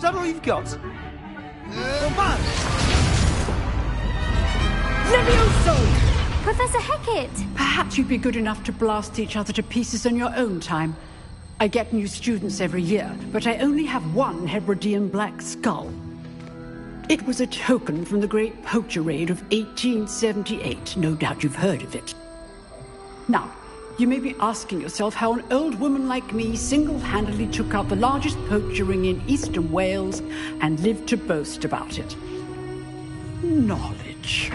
that all you've got? Levioso! Professor Hecat! Perhaps you'd be good enough to blast each other to pieces on your own time. I get new students every year, but I only have one Hebridean black skull. It was a token from the Great Poacher Raid of 1878. No doubt you've heard of it. Now, you may be asking yourself how an old woman like me single-handedly took out the largest poacher ring in eastern Wales and lived to boast about it. Knowledge.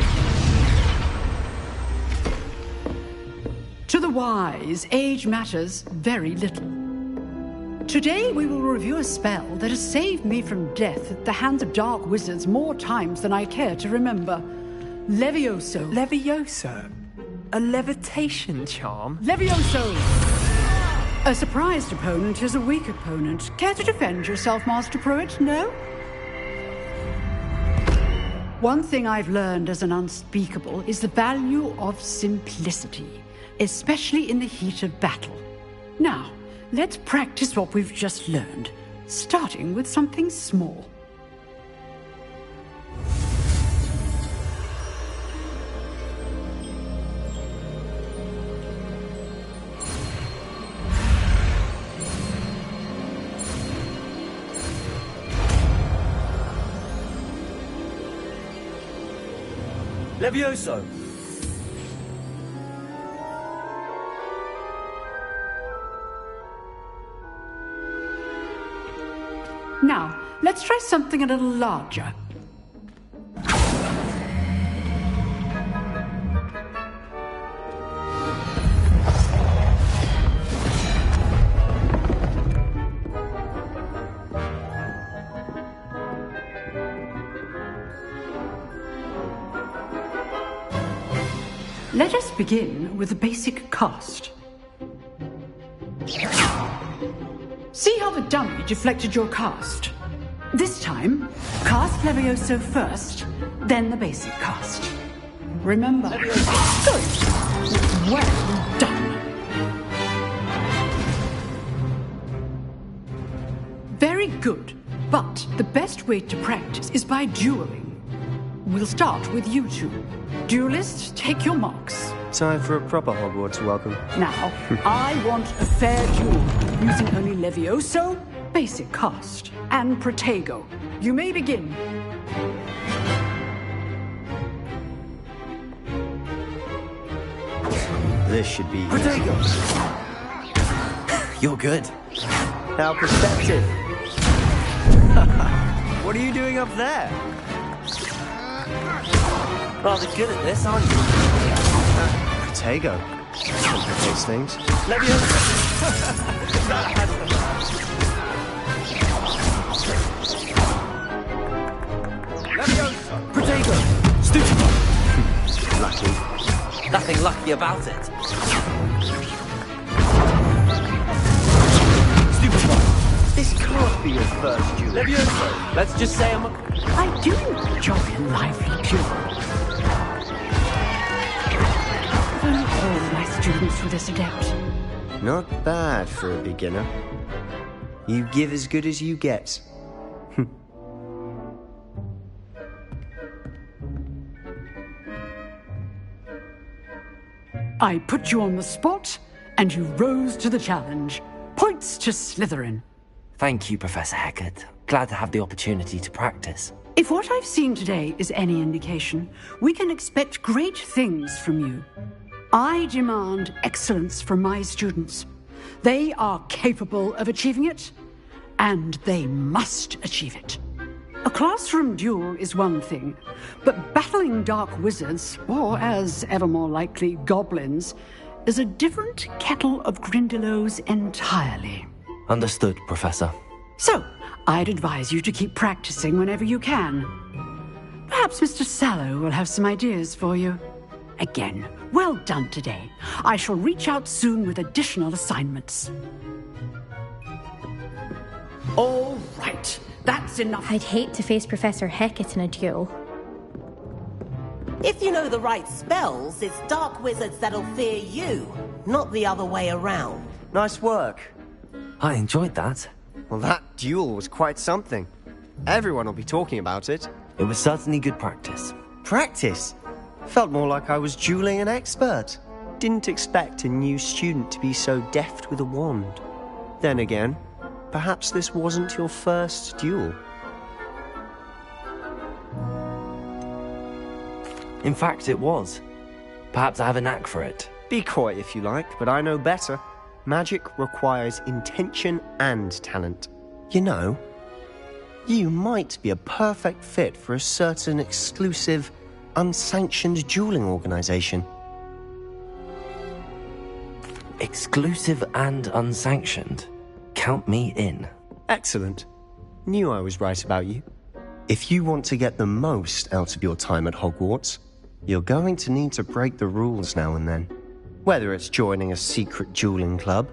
To the wise, age matters very little. Today we will review a spell that has saved me from death at the hands of dark wizards more times than I care to remember. Levioso. Levioso? A levitation charm? Levioso! A surprised opponent is a weak opponent. Care to defend yourself, Master Pruitt? No? One thing I've learned as an unspeakable is the value of simplicity, especially in the heat of battle. Now, let's practice what we've just learned, starting with something small. Levioso! Now, let's try something a little larger. Let us begin with the basic cast. See how the dummy deflected your cast? This time, cast Levioso first, then the basic cast. Remember. Good. Well done. Very good. But the best way to practice is by dueling. We'll start with you two. Duelists, take your marks. Time for a proper Hogwarts welcome. Now, I want a fair duel, using only Levioso, basic cast, and Protego. You may begin. This should be... Protego! You're good. How perceptive. What are you doing up there? Rather good at this, aren't you? Protego. Those things. Levioso! Levioso! Protego! Stupid! Lucky. Nothing lucky about it. Stupid one! This can't be your first duel. Levioso! Let's just say I'm a... I do enjoy a lively duel. All my students were this adept. Not bad for a beginner. You give as good as you get. I put you on the spot, and you rose to the challenge. Points to Slytherin. Thank you, Professor Hecat. Glad to have the opportunity to practice. If what I've seen today is any indication, we can expect great things from you. I demand excellence from my students. They are capable of achieving it, and they must achieve it. A classroom duel is one thing, but battling dark wizards, or as ever more likely, goblins, is a different kettle of Grindylows entirely. Understood, Professor. So, I'd advise you to keep practicing whenever you can. Perhaps Mr. Sallow will have some ideas for you. Again, well done today. I shall reach out soon with additional assignments. All right, that's enough. I'd hate to face Professor Hecat in a duel. If you know the right spells, it's dark wizards that'll fear you, not the other way around. Nice work. I enjoyed that. Well, that duel was quite something. Everyone will be talking about it. It was certainly good practice. Practice? Felt more like I was dueling an expert. Didn't expect a new student to be so deft with a wand. Then again, perhaps this wasn't your first duel. In fact, it was. Perhaps I have a knack for it. Be coy if you like, but I know better. Magic requires intention and talent. You know, you might be a perfect fit for a certain exclusive, unsanctioned dueling organization. Exclusive and unsanctioned. Count me in. Excellent. Knew I was right about you. If you want to get the most out of your time at Hogwarts, you're going to need to break the rules now and then. Whether it's joining a secret dueling club,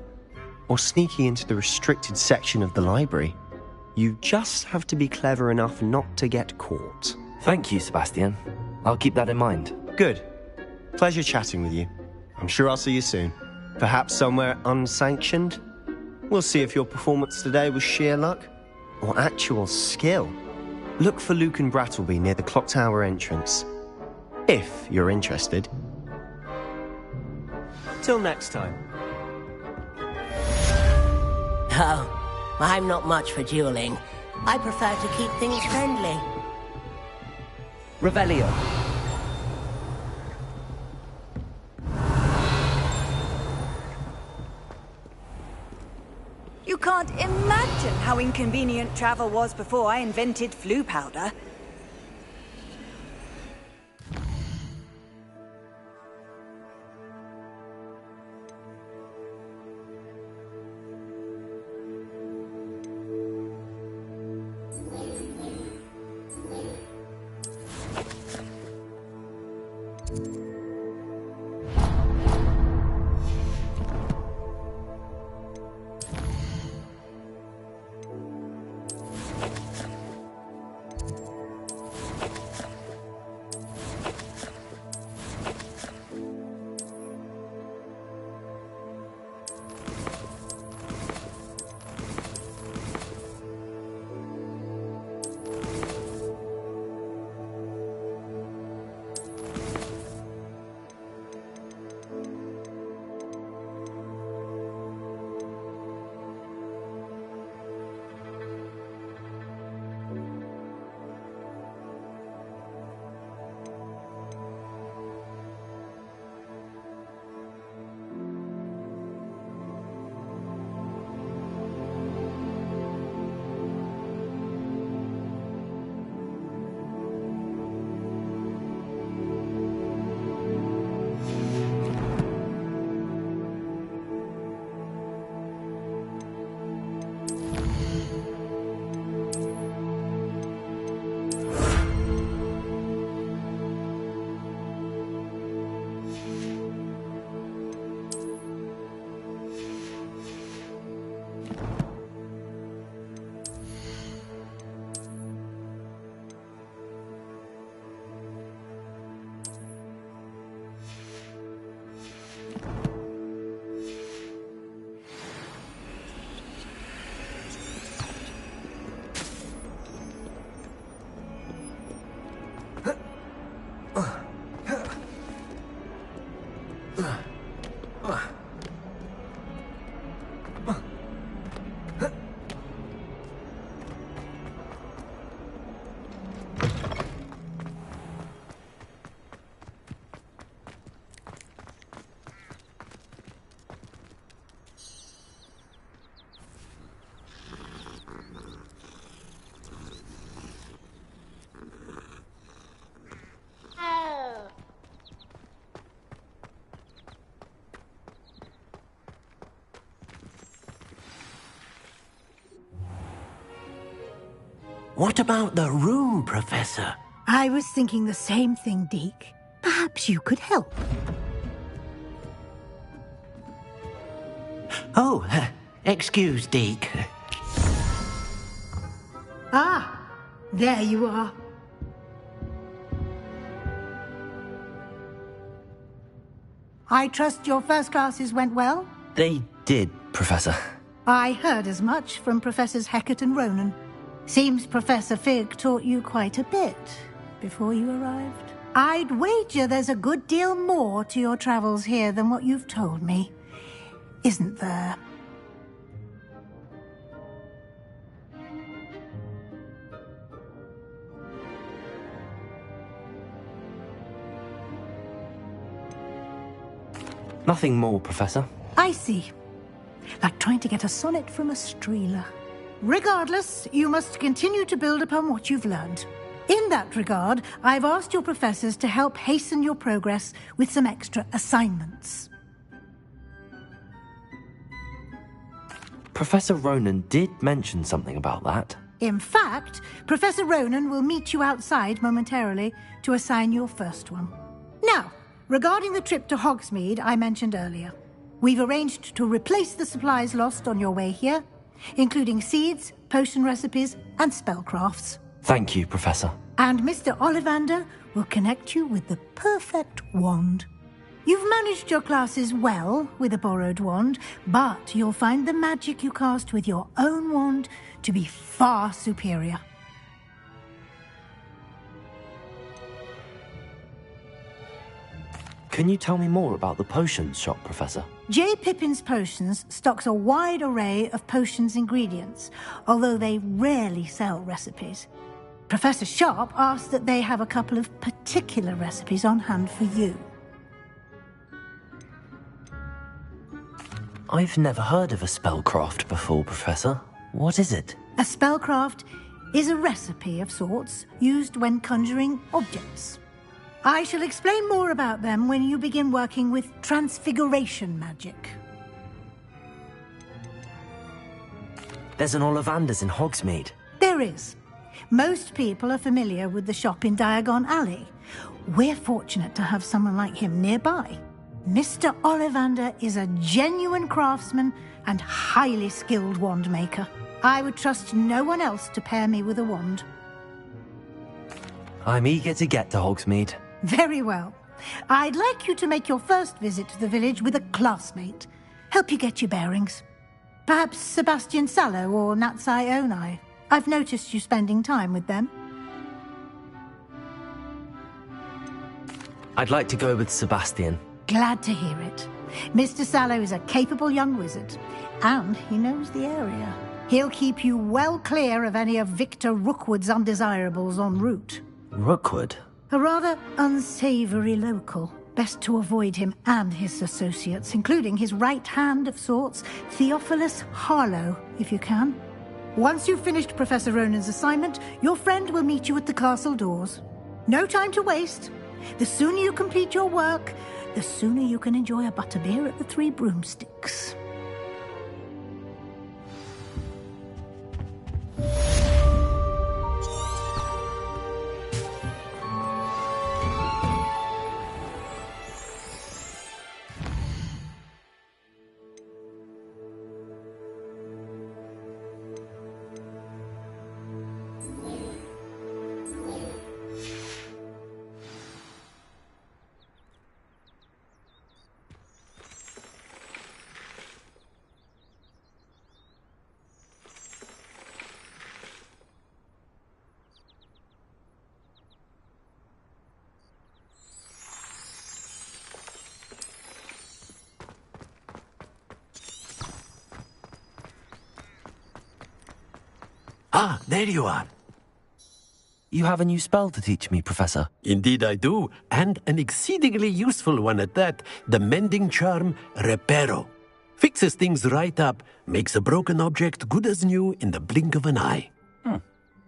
or sneaking into the restricted section of the library, you just have to be clever enough not to get caught. Thank you, Sebastian. I'll keep that in mind. Good. Pleasure chatting with you. I'm sure I'll see you soon. Perhaps somewhere unsanctioned? We'll see if your performance today was sheer luck, or actual skill. Look for Luke and Brattleby near the clock tower entrance. If you're interested. Till next time. Oh, I'm not much for dueling. I prefer to keep things friendly. Revelio. You can't imagine how inconvenient travel was before I invented flu powder. What about the room, Professor? I was thinking the same thing, Deke. Perhaps you could help. Oh, excuse, Deke. Ah, there you are. I trust your first classes went well? They did, Professor. I heard as much from Professors Hecat and Ronan. Seems Professor Fig taught you quite a bit before you arrived. I'd wager there's a good deal more to your travels here than what you've told me, isn't there? Nothing more, Professor. I see. Like trying to get a sonnet from a streeler. Regardless, you must continue to build upon what you've learned. In that regard, I've asked your professors to help hasten your progress with some extra assignments. Professor Ronan did mention something about that. In fact, Professor Ronan will meet you outside momentarily to assign your first one. Now, regarding the trip to Hogsmeade I mentioned earlier, we've arranged to replace the supplies lost on your way here, including seeds, potion recipes, and spellcrafts. Thank you, Professor. And Mr. Ollivander will connect you with the perfect wand. You've managed your classes well with a borrowed wand, but you'll find the magic you cast with your own wand to be far superior. Can you tell me more about the potions shop, Professor? J. Pippin's Potions stocks a wide array of potions ingredients, although they rarely sell recipes. Professor Sharp asked that they have a couple of particular recipes on hand for you. I've never heard of a spellcraft before, Professor. What is it? A spellcraft is a recipe of sorts used when conjuring objects. I shall explain more about them when you begin working with transfiguration magic. There's an Ollivanders in Hogsmeade. There is. Most people are familiar with the shop in Diagon Alley. We're fortunate to have someone like him nearby. Mr. Ollivander is a genuine craftsman and highly skilled wand maker. I would trust no one else to pair me with a wand. I'm eager to get to Hogsmeade. Very well. I'd like you to make your first visit to the village with a classmate. Help you get your bearings. Perhaps Sebastian Sallow or Natsai Onai. I've noticed you spending time with them. I'd like to go with Sebastian. Glad to hear it. Mr. Sallow is a capable young wizard, and he knows the area. He'll keep you well clear of any of Victor Rookwood's undesirables en route. Rookwood? A rather unsavory local. Best to avoid him and his associates, including his right hand of sorts, Theophilus Harlow, if you can. Once you've finished Professor Ronan's assignment, your friend will meet you at the castle doors. No time to waste. The sooner you complete your work, the sooner you can enjoy a butterbeer at the Three Broomsticks. Ah, there you are. You have a new spell to teach me, Professor. Indeed I do, and an exceedingly useful one at that. The mending charm, Reparo. Fixes things right up, makes a broken object good as new in the blink of an eye.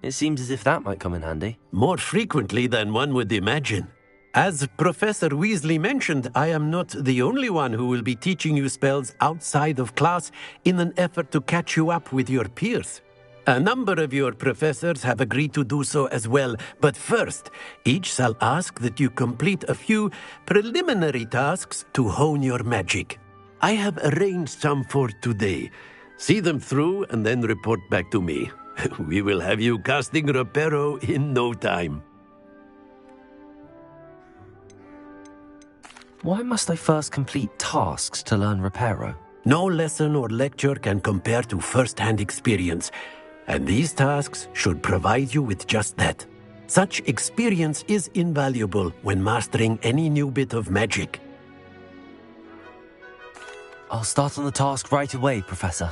It seems as if that might come in handy. More frequently than one would imagine. As Professor Weasley mentioned, I am not the only one who will be teaching you spells outside of class in an effort to catch you up with your peers. A number of your professors have agreed to do so as well, but first, each shall ask that you complete a few preliminary tasks to hone your magic. I have arranged some for today. See them through and then report back to me. We will have you casting Reparo in no time. Why must I first complete tasks to learn Reparo? No lesson or lecture can compare to first-hand experience. And these tasks should provide you with just that. Such experience is invaluable when mastering any new bit of magic. I'll start on the task right away, Professor.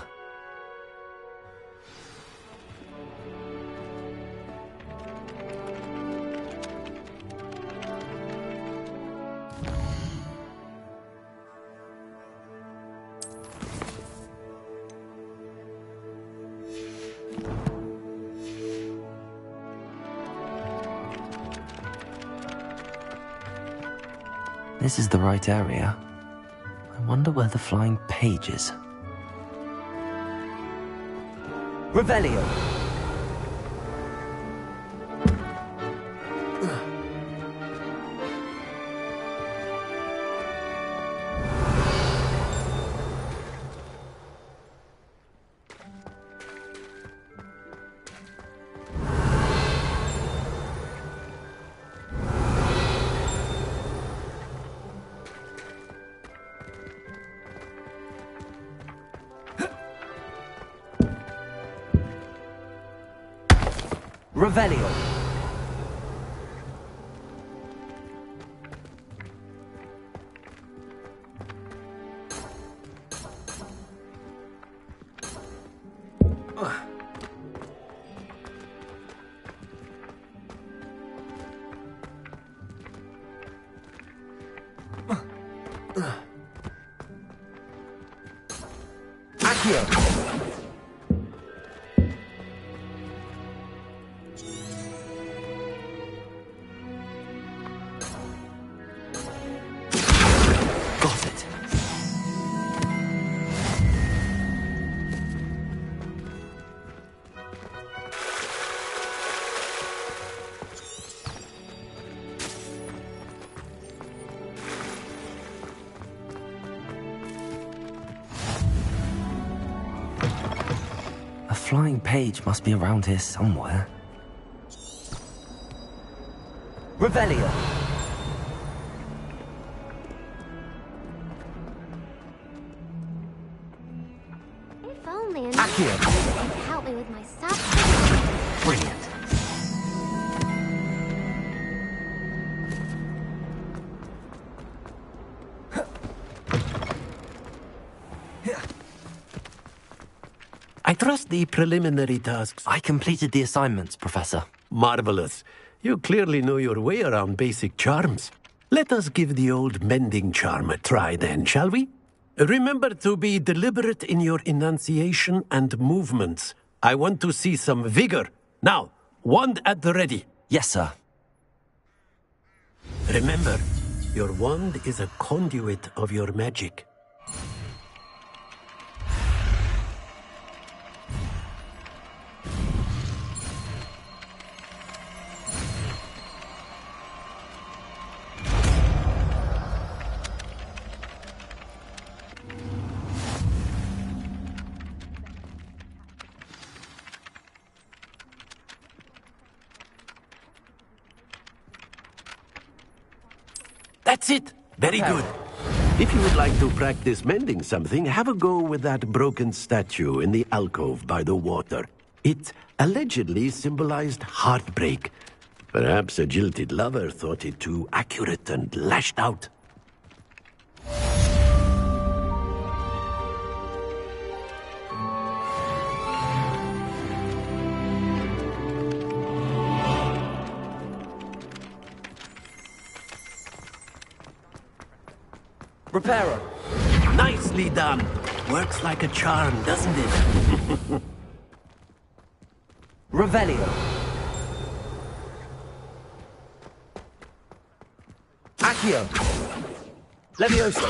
This is the right area. I wonder where the flying page is. Revelio! Revelio! Accio! A flying page must be around here somewhere. Revelio! If only an Accio! could help me with my stuff. Brilliant. I trust the preliminary tasks. I completed the assignments, Professor. Marvelous. You clearly know your way around basic charms. Let us give the old mending charm a try then, shall we? Remember to be deliberate in your enunciation and movements. I want to see some vigor. Now, wand at the ready. Yes, sir. Remember, your wand is a conduit of your magic. That's it. Very good. If you would like to practice mending something, have a go with that broken statue in the alcove by the water. It allegedly symbolized heartbreak. Perhaps a jilted lover thought it too accurate and lashed out. Reparo! Nicely done. Works like a charm, doesn't it? Revelio! Accio! Levioso!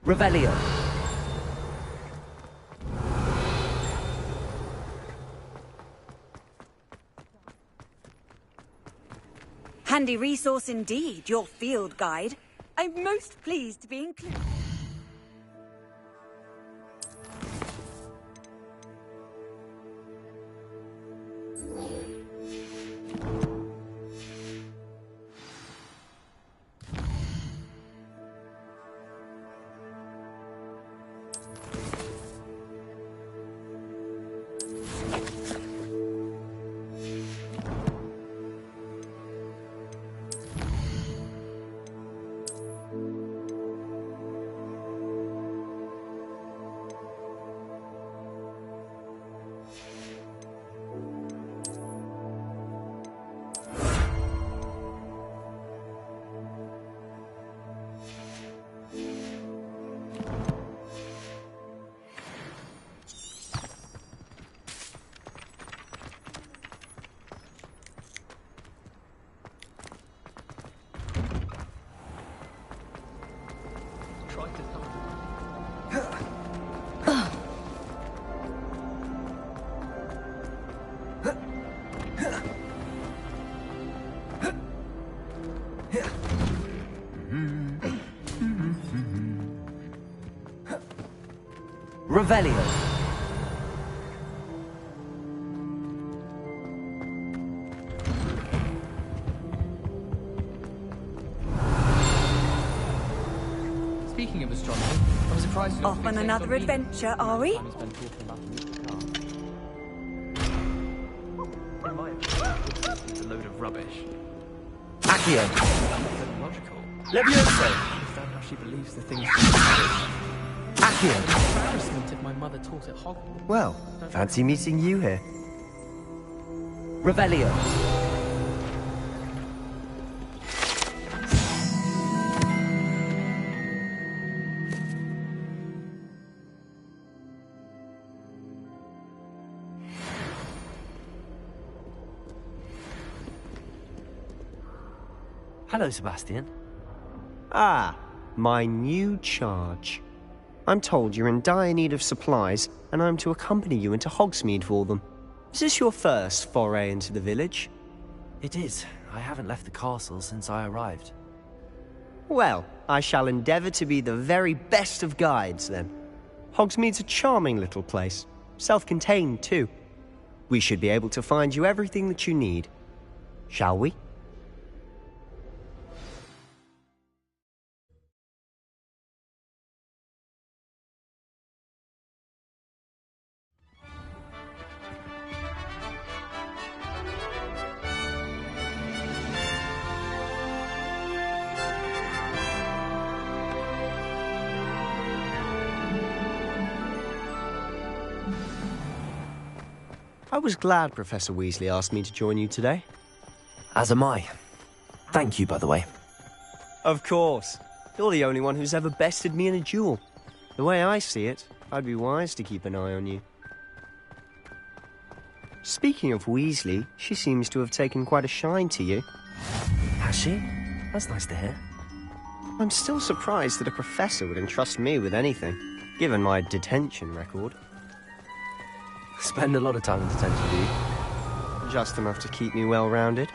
Revelio! Handy resource indeed, your field guide. I'm most pleased to be included. Revelio. Speaking of astronomy, I was surprised. Off on another adventure, are we? In my opinion, it's a load of rubbish. Accio. Logical. Levioso! I understand how she believes the things she says. Accio. Embarrassment if my mother taught at Hogwarts. Well, fancy meeting you here. Revelio. Hello, Sebastian. Ah, my new charge. I'm told you're in dire need of supplies, and I'm to accompany you into Hogsmeade for them. Is this your first foray into the village? It is. I haven't left the castle since I arrived. Well, I shall endeavour to be the very best of guides, then. Hogsmeade's a charming little place. Self-contained, too. We should be able to find you everything that you need. Shall we? I was glad Professor Weasley asked me to join you today. As am I. Thank you, by the way. Of course. You're the only one who's ever bested me in a duel. The way I see it, I'd be wise to keep an eye on you. Speaking of Weasley, she seems to have taken quite a shine to you. Has she? That's nice to hear. I'm still surprised that a professor would entrust me with anything, given my detention record. Spend a lot of time in detention, do you? Just enough to keep me well-rounded.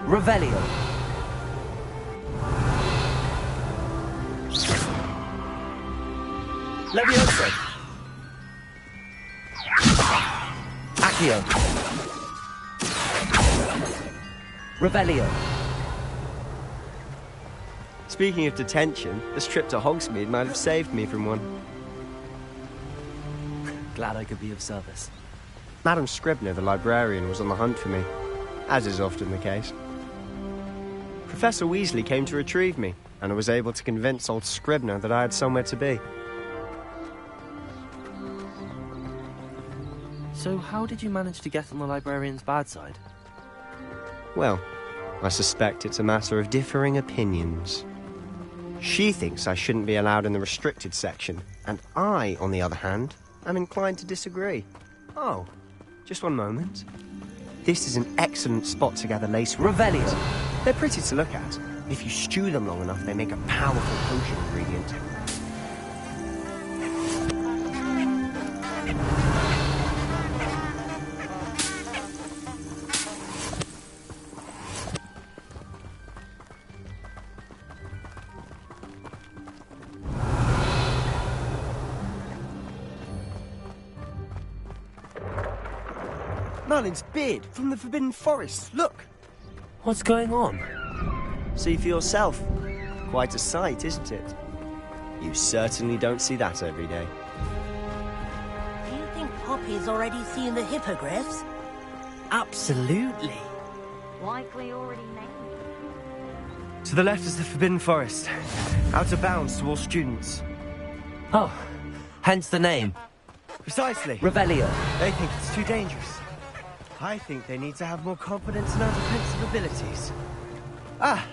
Revelio. Levioso! Accio. Revelio. Speaking of detention, this trip to Hogsmeade might have saved me from one. Glad I could be of service. Madam Scribner, the librarian, was on the hunt for me, as is often the case. Professor Weasley came to retrieve me, and I was able to convince old Scribner that I had somewhere to be. So how did you manage to get on the librarian's bad side? Well, I suspect it's a matter of differing opinions. She thinks I shouldn't be allowed in the restricted section, and I, on the other hand, am inclined to disagree. Oh, just one moment. This is an excellent spot to gather lace Revelio. They're pretty to look at. If you stew them long enough, they make a powerful potion ingredient. Merlin's beard from the Forbidden Forest. Look! What's going on? See for yourself. Quite a sight, isn't it? You certainly don't see that every day. Do you think Poppy's already seen the hippogriffs? Absolutely. Likely already named. To the left is the Forbidden Forest. Out of bounds to all students. Oh, hence the name. Precisely. Revelio. They think it's too dangerous. I think they need to have more confidence in our defensive abilities. Ah,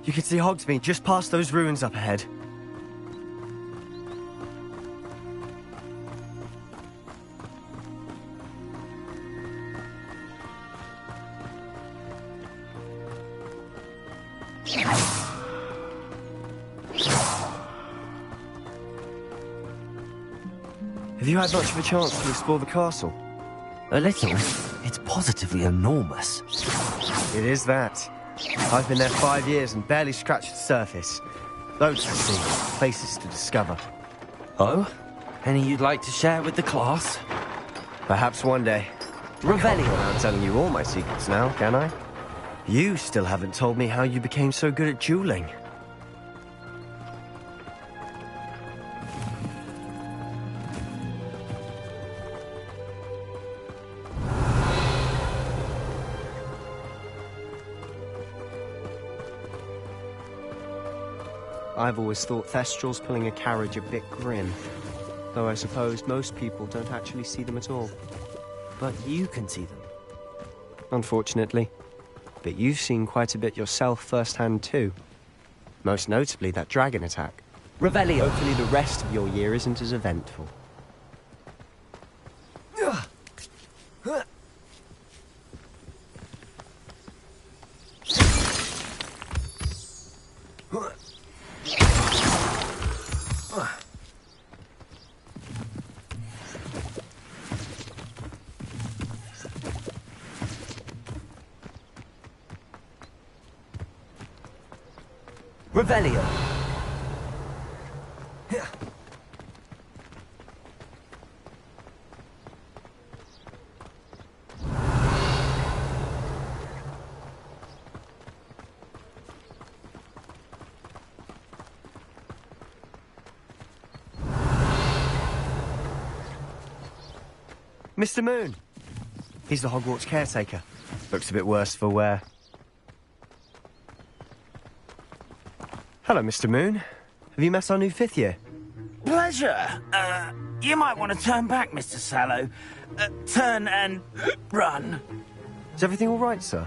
you can see Hogsmeade just past those ruins up ahead. Have you had much of a chance to explore the castle? A little. It's positively enormous. It is that. I've been there 5 years and barely scratched the surface. Loads to see, places to discover. Oh? Any you'd like to share with the class? Perhaps one day. Revelio. I'm telling you all my secrets now, can I? You still haven't told me how you became so good at dueling. I've always thought Thestrals pulling a carriage a bit grim, though I suppose most people don't actually see them at all. But you can see them. Unfortunately. But you've seen quite a bit yourself firsthand too. Most notably that dragon attack. Revelio. Hopefully the rest of your year isn't as eventful. Revelio. Mr. Moon! He's the Hogwarts caretaker. Looks a bit worse for wear. Hello, Mr. Moon. Have you met our new 5th year? Pleasure. You might want to turn back, Mr. Sallow. Turn and run. Is everything all right, sir?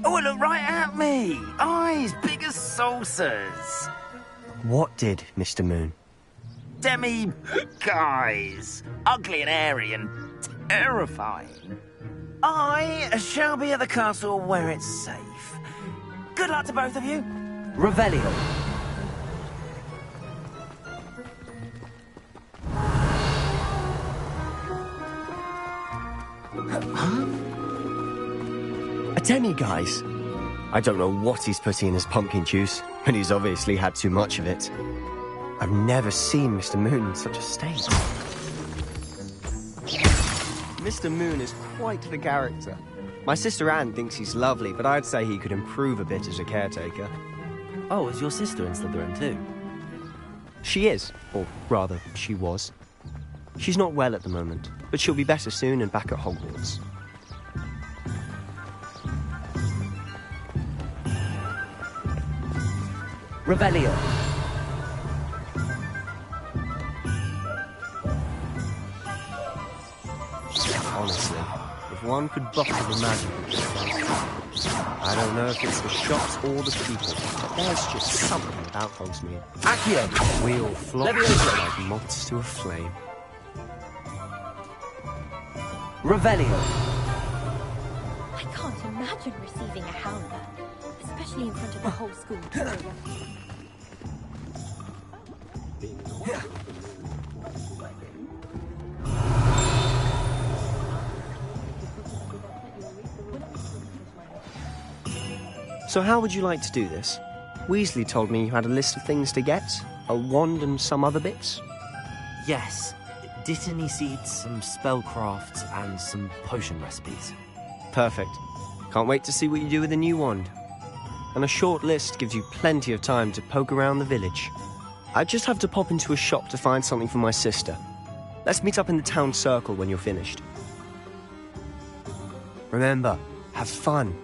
Oh, look right at me. Eyes big as saucers. What did, Mr. Moon? Guys. Ugly and airy and terrifying. I shall be at the castle where it's safe. Good luck to both of you. Revelio. Huh? A demi-guise? I don't know what he's putting in his pumpkin juice, but he's obviously had too much of it. I've never seen Mr. Moon in such a state. Mr. Moon is quite the character. My sister Anne thinks he's lovely, but I'd say he could improve a bit as a caretaker. Oh, is your sister in Slytherin too? She is, or rather, she was. She's not well at the moment, but she'll be better soon and back at Hogwarts. Revelio. Honestly, if one could bottle the magic of this place, I don't know if it's the shops or the people, but there's just something about Hogsmeade. Accio. We all flock like moths to a flame. Revelio. I can't imagine receiving a howler, especially in front of the whole school too. So how would you like to do this? Weasley told me you had a list of things to get, a wand and some other bits. Yes. Dittany seeds, some spellcrafts, and some potion recipes. Perfect. Can't wait to see what you do with the new wand. And a short list gives you plenty of time to poke around the village. I just have to pop into a shop to find something for my sister. Let's meet up in the town circle when you're finished. Remember, have fun.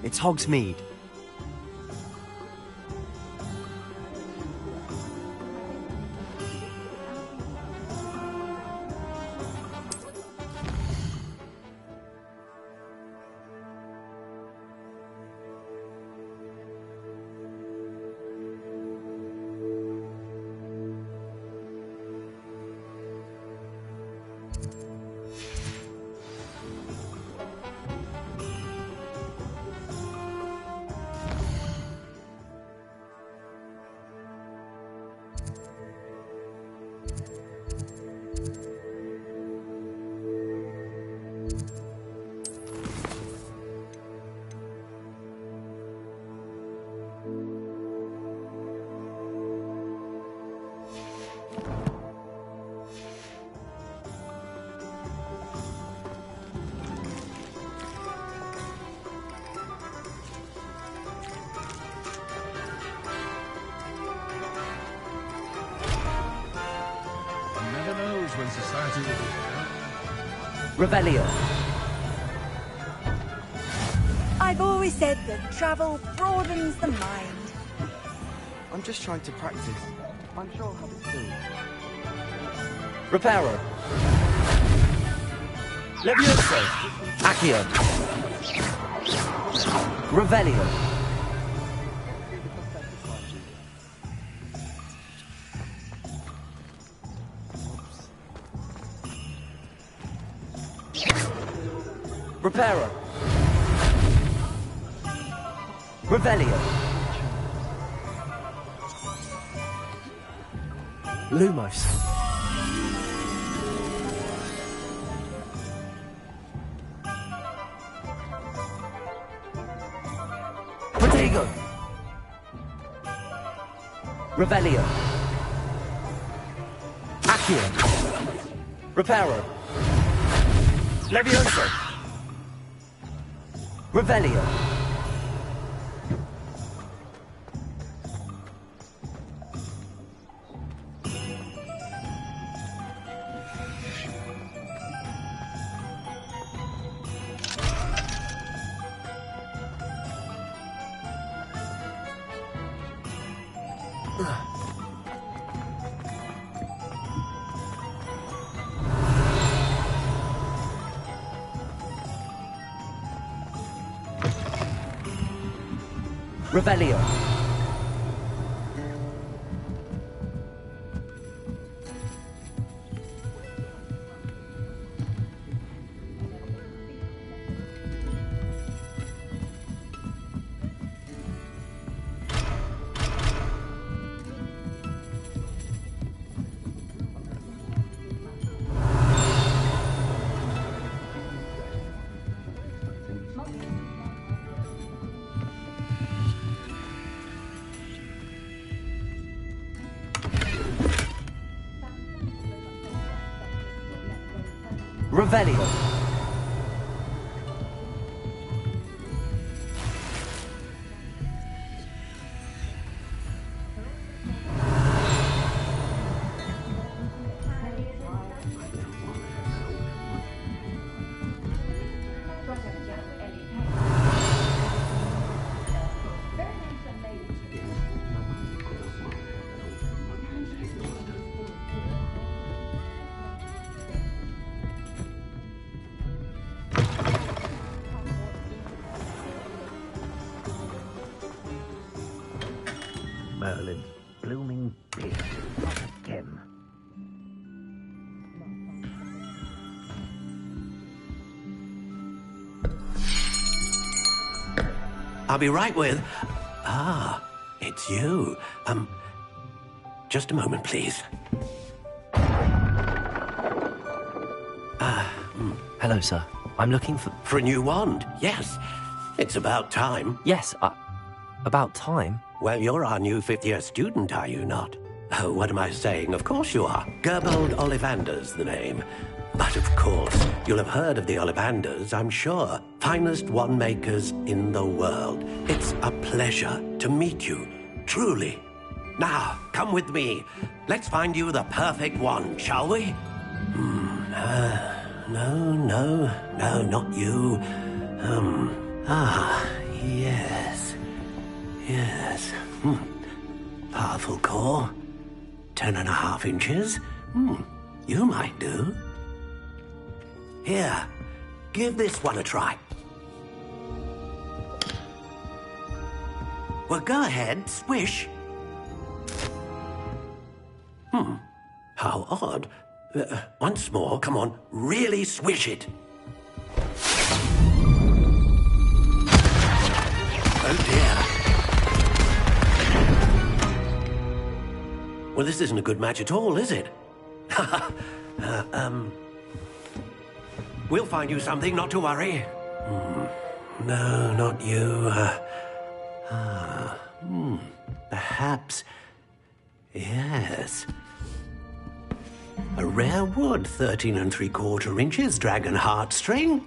It's Hogsmeade. when society will be... Revelio. I've always said that travel broadens the mind. I'm just trying to practice. I'm sure I'll have it soon. Reparo. Levioso. Accio. Revelio. Reparo. Revelio. Lumos. Protego. Revelio. Accio. Reparo. Levioso. Revelio. Revelio. Revelio. Merlin's blooming beard, not again. I'll be right with... Ah, it's you. Just a moment, please. Hello, sir. I'm looking for... For a new wand, yes. It's about time. Yes, about time? Well, you're our new fifth-year student, are you not? Oh, what am I saying? Of course you are. Gerbold Ollivander's the name. But of course, you'll have heard of the Ollivanders, I'm sure. Finest wand makers in the world. It's a pleasure to meet you, truly. Now, come with me. Let's find you the perfect wand, shall we? No, not you. Yes. Powerful core. 10.5 inches. You might do. Here, give this one a try. Well, go ahead, swish. How odd. Once more, come on, really swish it. Oh dear. Well, this isn't a good match at all, is it? We'll find you something, not to worry. No, not you. Perhaps... Yes. A rare wood, 13 3/4 inches, dragon heartstring.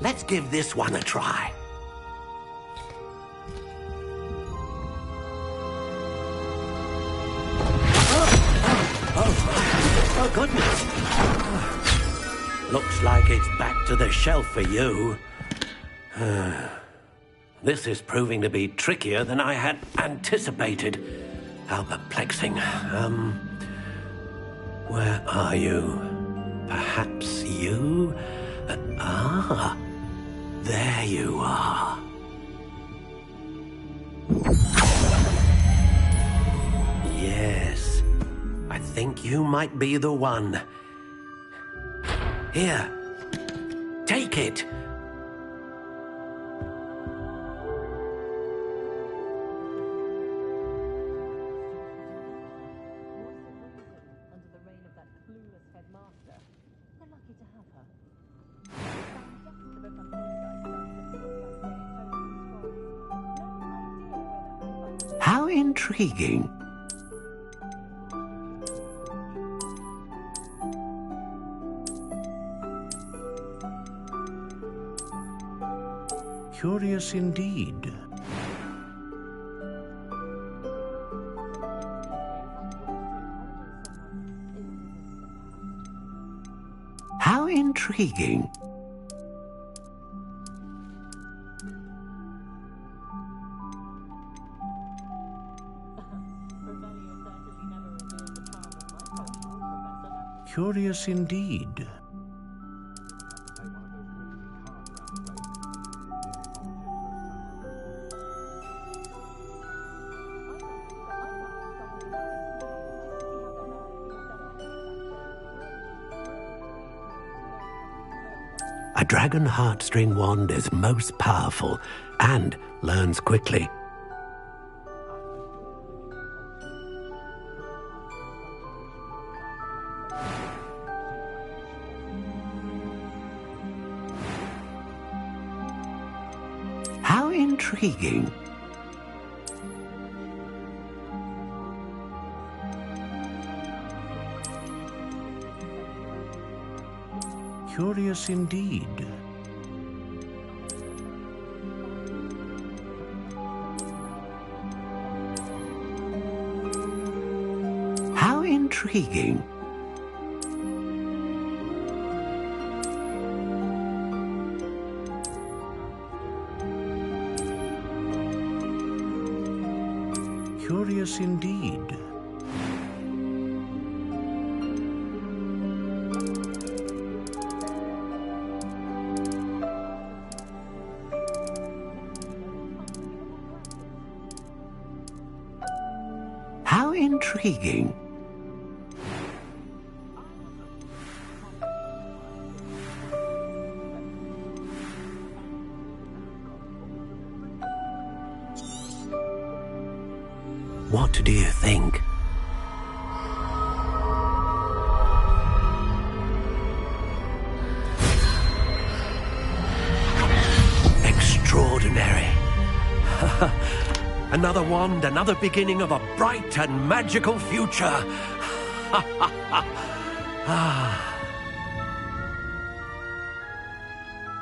Let's give this one a try. Oh, goodness. Looks like it's back to the shelf for you. This is proving to be trickier than I had anticipated. How perplexing. Where are you? Perhaps you? There you are. Yes, I think you might be the one. Here, take it. How intriguing. Curious indeed. How intriguing. Curious indeed. A dragon heartstring wand is most powerful and learns quickly. How intriguing. Curious indeed. How intriguing. Curious indeed. How intriguing. What do you think? Extraordinary. Another wand, another beginning of a bright and magical future.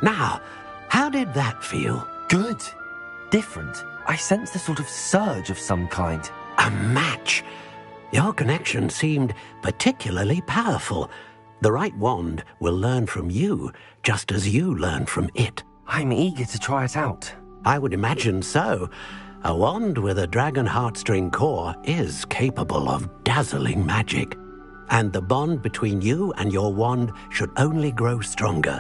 Now, how did that feel? Good. Different. I sensed a sort of surge of some kind. A match. Your connection seemed particularly powerful. The right wand will learn from you, just as you learn from it. I'm eager to try it out. I would imagine so. A wand with a dragon heartstring core is capable of dazzling magic. And the bond between you and your wand should only grow stronger.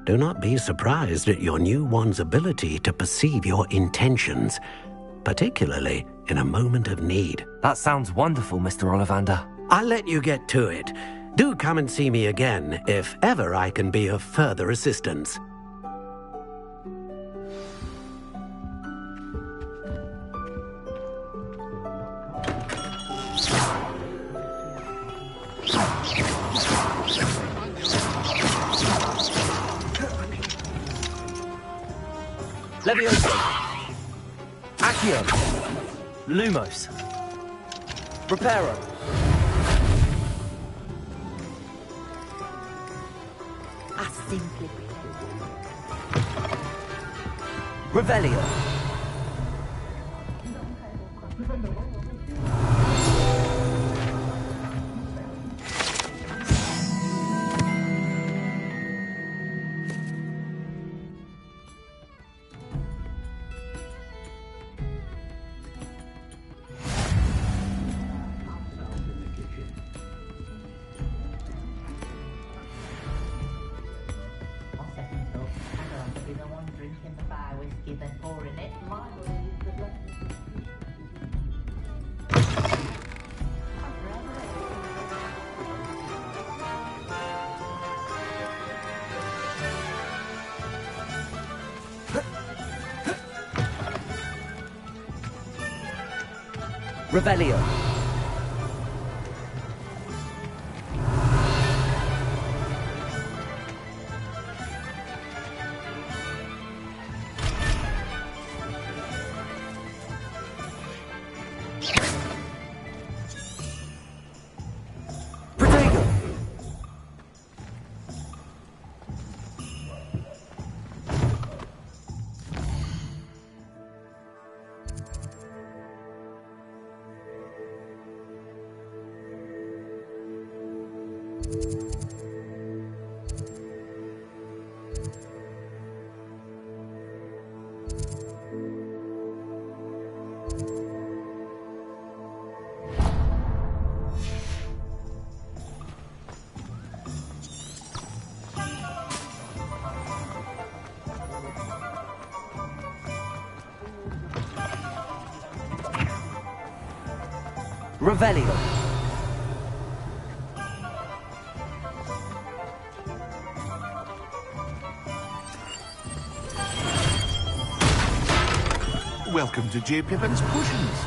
Do not be surprised at your new wand's ability to perceive your intentions, particularly in a moment of need. That sounds wonderful, Mr. Ollivander. I'll let you get to it. Do come and see me again if ever I can be of further assistance. Leviosa. Accio. Lumos. Reparo. A simple. Revelio. they're pouring it. Mine will use the left. Revelio. Revelio. Welcome to J. Pippin's Potions.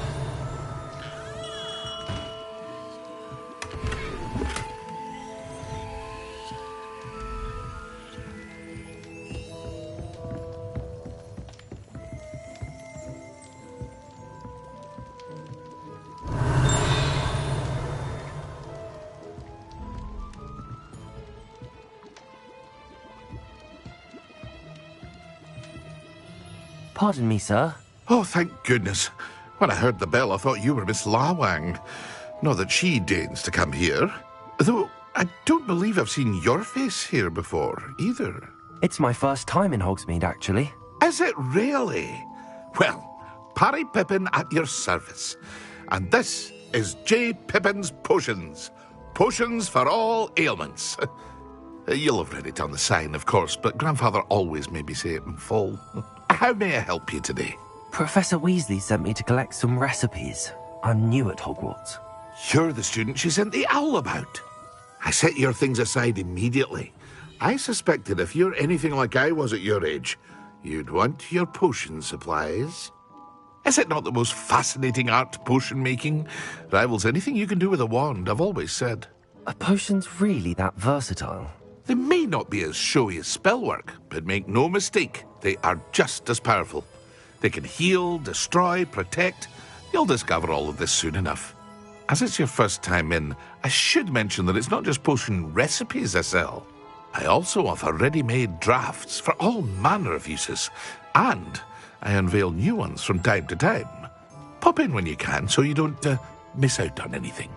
Pardon me, sir. Oh, thank goodness. When I heard the bell, I thought you were Miss Lawang. Not that she deigns to come here. Though I don't believe I've seen your face here before, either. It's my first time in Hogsmeade, actually. Is it really? Well, Parry Pippin at your service. And this is J. Pippin's Potions. Potions for all ailments. You'll have read it on the sign, of course, but Grandfather always made me say it in full. How may I help you today? Professor Weasley sent me to collect some recipes. I'm new at Hogwarts. You're the student she sent the owl about. I set your things aside immediately. I suspected if you're anything like I was at your age, you'd want your potion supplies. Is it not the most fascinating art, potion making? Rivals anything you can do with a wand, I've always said. Are potions really that versatile? They may not be as showy as spellwork, but make no mistake, they are just as powerful. They can heal, destroy, protect. You'll discover all of this soon enough. As it's your first time in, I should mention that it's not just potion recipes I sell. I also offer ready-made drafts for all manner of uses, and I unveil new ones from time to time. Pop in when you can so you don't miss out on anything.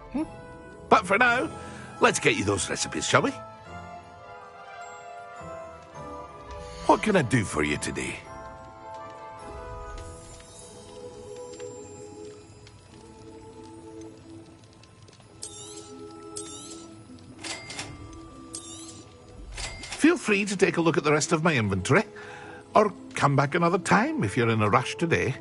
But for now, let's get you those recipes, shall we? What can I do for you today? Feel free to take a look at the rest of my inventory, or come back another time if you're in a rush today.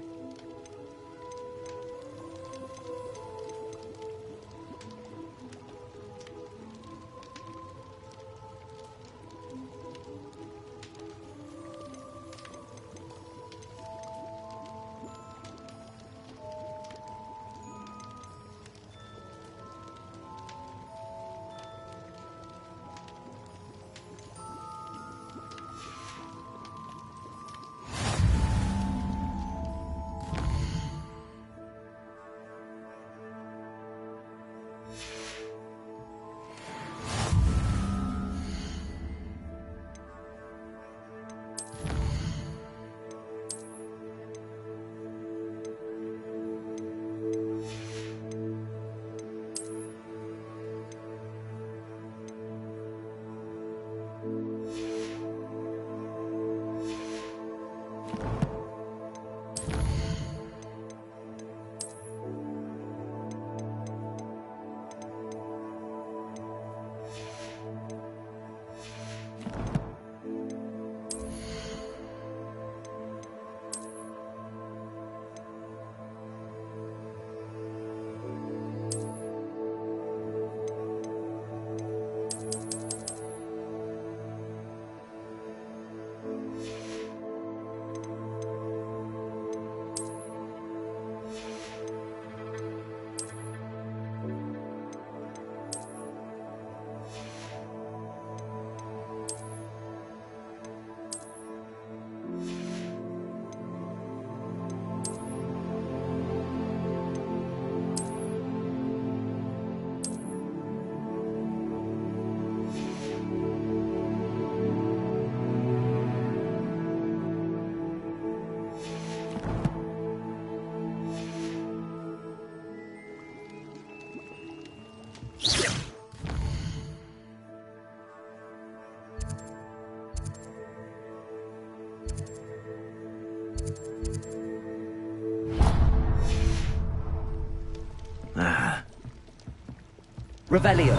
Revelio.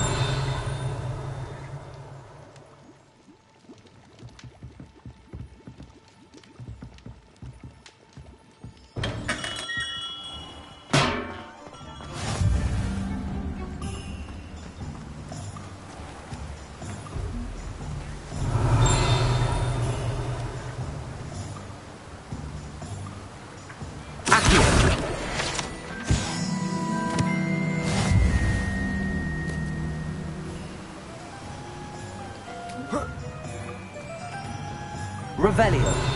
Revelio.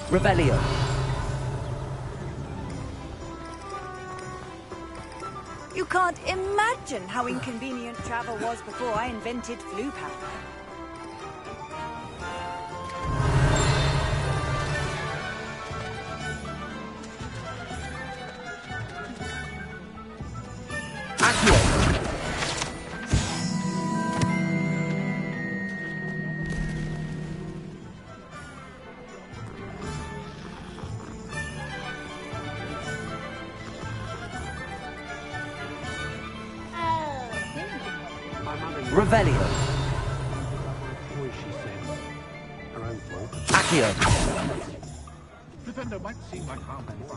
Revelio. You can't imagine how inconvenient travel was before I invented flu powder. Revelio. Accio. Defender might seem like harm and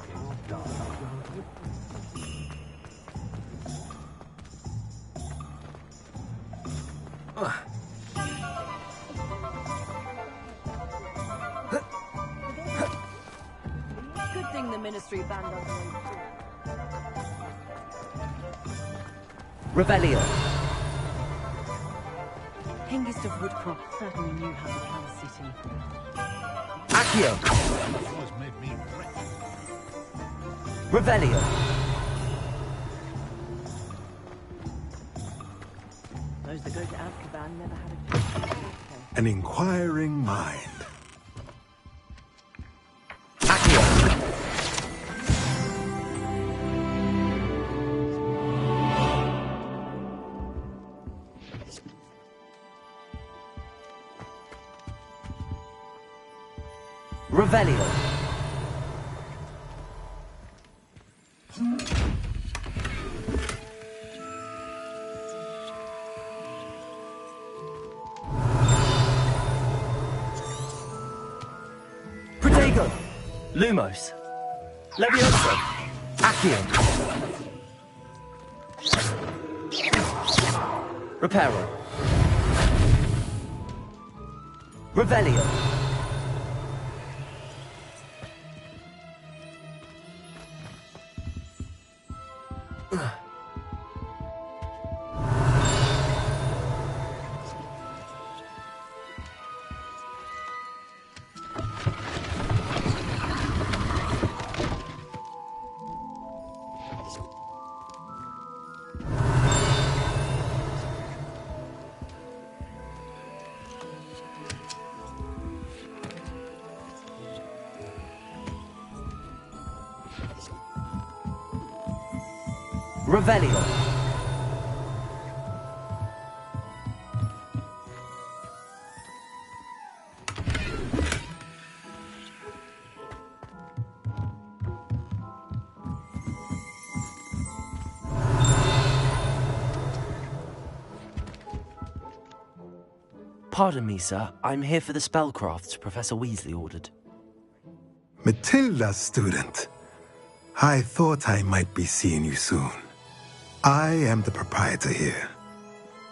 Good thing the Ministry banned us. Revelio. Hengist of Woodcroft certainly knew how to plan a city. Accio. Revelio. Those that go to Azkaban never had a chance. An inquiring mind. Revelio. Protego. Lumos. Leviosa. Accio. Reparo. Revelio. Revelio. Pardon me, sir. I'm here for the spellcrafts Professor Weasley ordered. Matilda's student. I thought I might be seeing you soon. I am the proprietor here,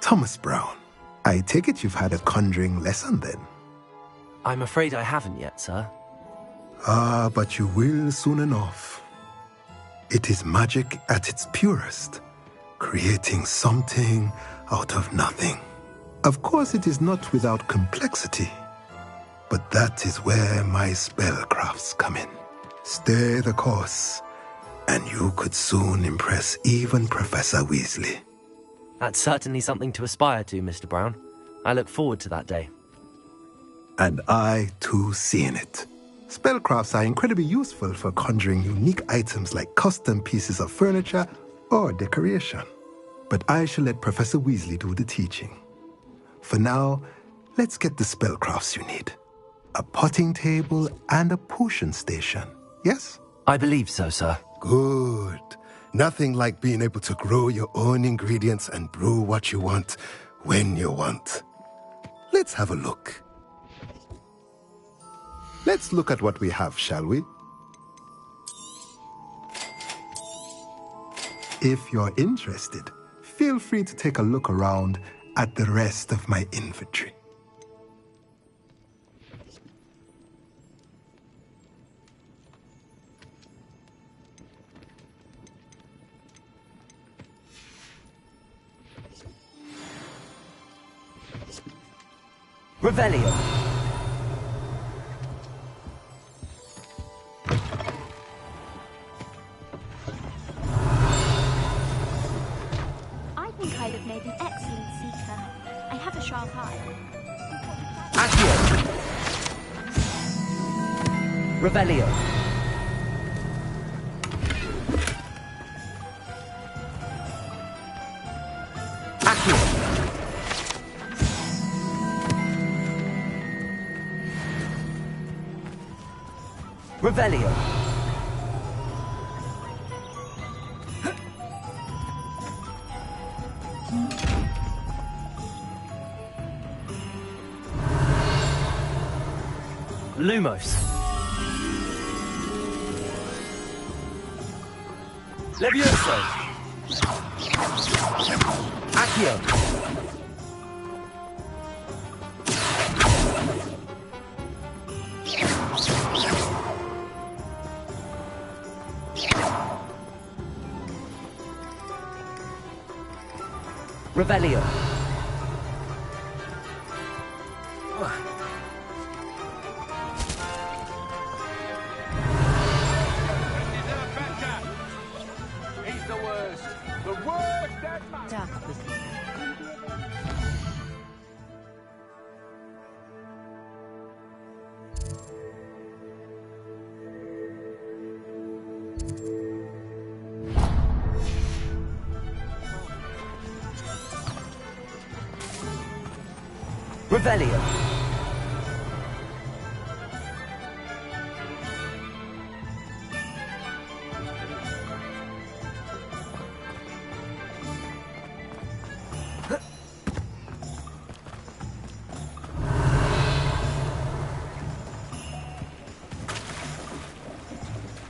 Thomas Brown. I take it you've had a conjuring lesson then? I'm afraid I haven't yet, sir. Ah, but you will soon enough. It is magic at its purest, creating something out of nothing. Of course, it is not without complexity. But that is where my spellcrafts come in. Stay the course, and you could soon impress even Professor Weasley. That's certainly something to aspire to, Mr. Brown. I look forward to that day. And I, too, see in it. Spellcrafts are incredibly useful for conjuring unique items like custom pieces of furniture or decoration. But I shall let Professor Weasley do the teaching. For now, let's get the spellcrafts you need. A potting table and a potion station, yes? I believe so, sir. Good. Nothing like being able to grow your own ingredients and brew what you want, when you want. Let's have a look. Let's look at what we have, shall we? If you're interested, feel free to take a look around at the rest of my inventory. Revelio. I think I'd have made an excellent seeker. I have a sharp eye. Accio. Revelio. Accio. Revelio. Lumos. Levioso. Accio. Revelio. He's the worst. The worst dead man. Revelio.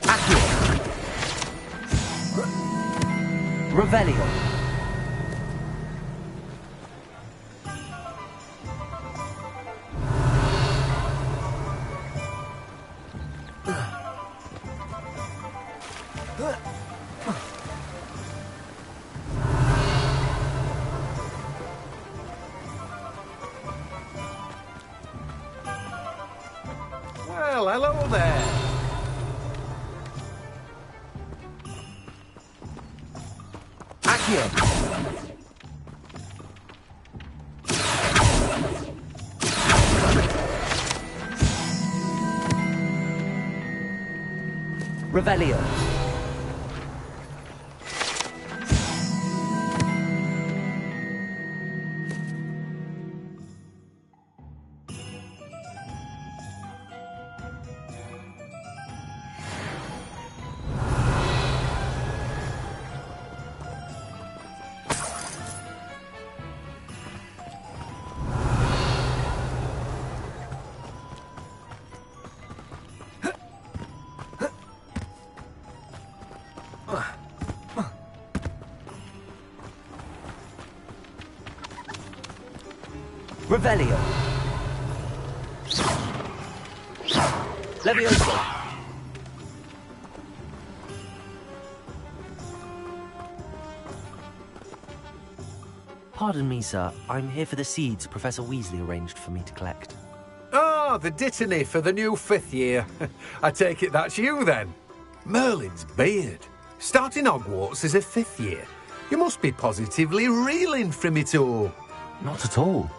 Accio. Revelio. Well, hello there. Accio. Revelio. Revelio. Levioso. Pardon me, sir. I'm here for the seeds Professor Weasley arranged for me to collect. Ah, Ah, the dittany for the new 5th year. I take it that's you, then. Merlin's beard. Starting Hogwarts as a 5th year. You must be positively reeling from it all. Not at all.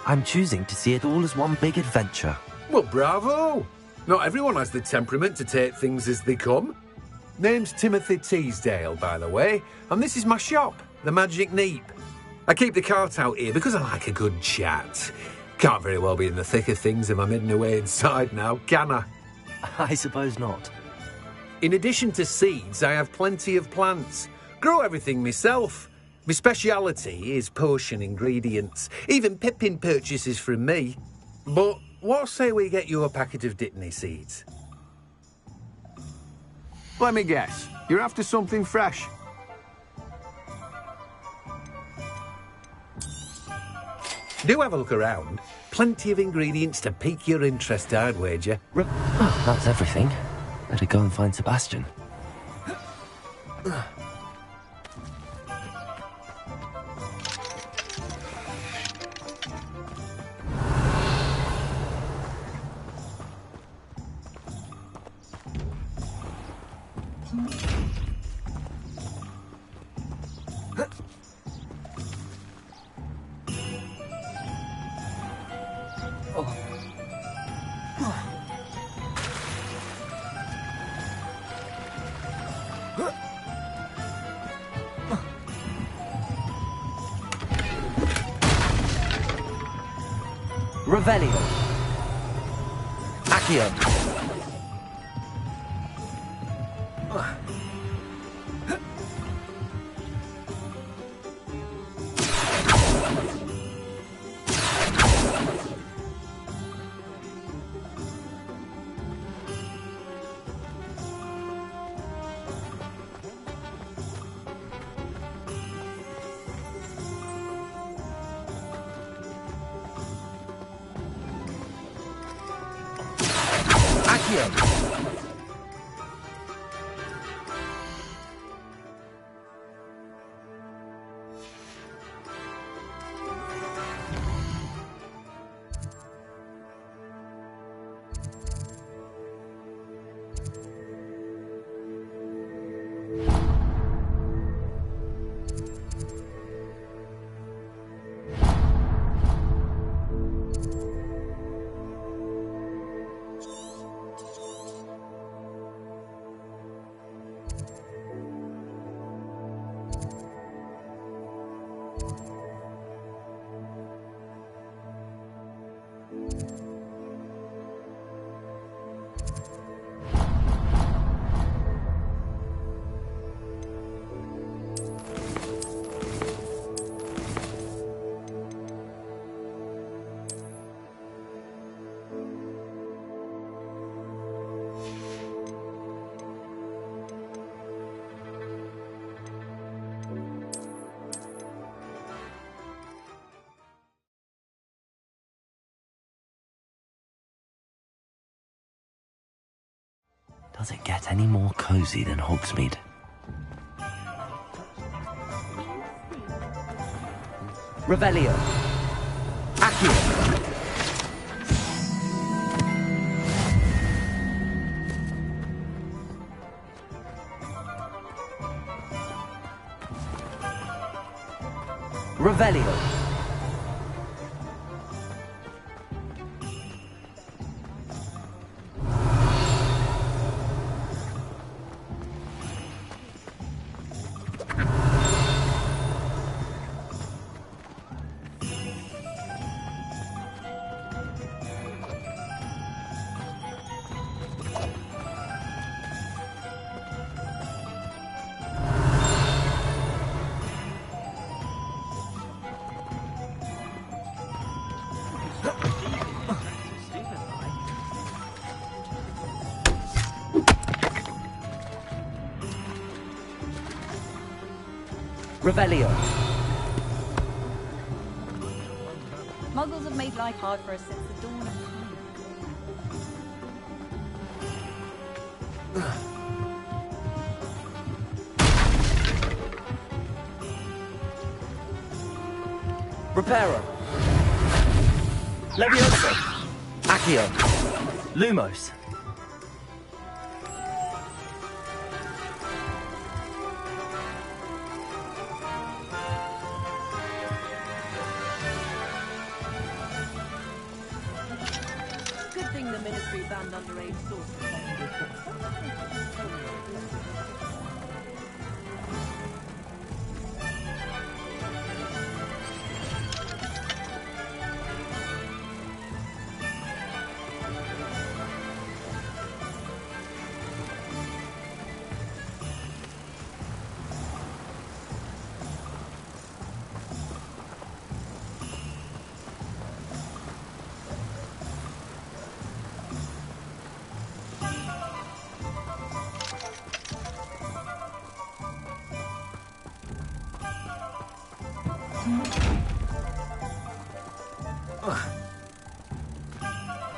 I'm choosing to see it all as one big adventure. Well, bravo. Not everyone has the temperament to take things as they come. Name's Timothy Teasdale, by the way, and this is my shop, the Magic Neep. I keep the cart out here because I like a good chat. Can't very well be in the thick of things if I'm hidden away inside now, can I? I suppose not. In addition to seeds, I have plenty of plants. Grow everything myself. My speciality is potion ingredients. Even Pippin purchases from me. But what say we get you a packet of Dittany seeds? Let me guess. You're after something fresh. Do have a look around. Plenty of ingredients to pique your interest, I'd wager. That's everything. Better go and find Sebastian. Revelio. Accio. Does it get any more cozy than Hogsmeade? Revelio. Accio. Revelio. Revelio. Muggles have made life hard for us since the dawn of time. Reparo. Levioso. Accio. Accio. Lumos. Good thing the Ministry banned underage sources.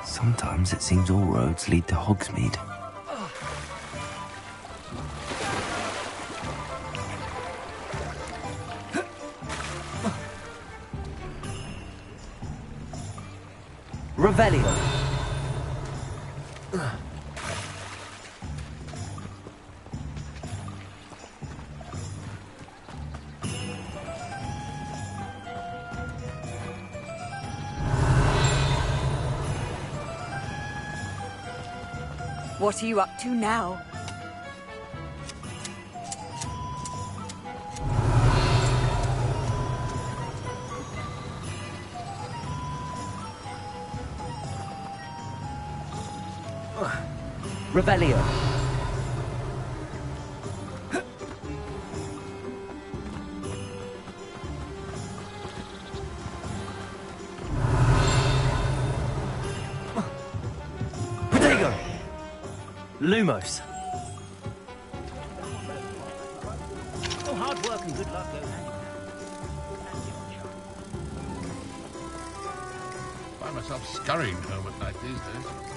Sometimes it seems all roads lead to Hogsmeade. Revelio. What are you up to now? Revelio. Protego! Lumos. Oh, hard work and good luck go hand Find myself scurrying home at night these days.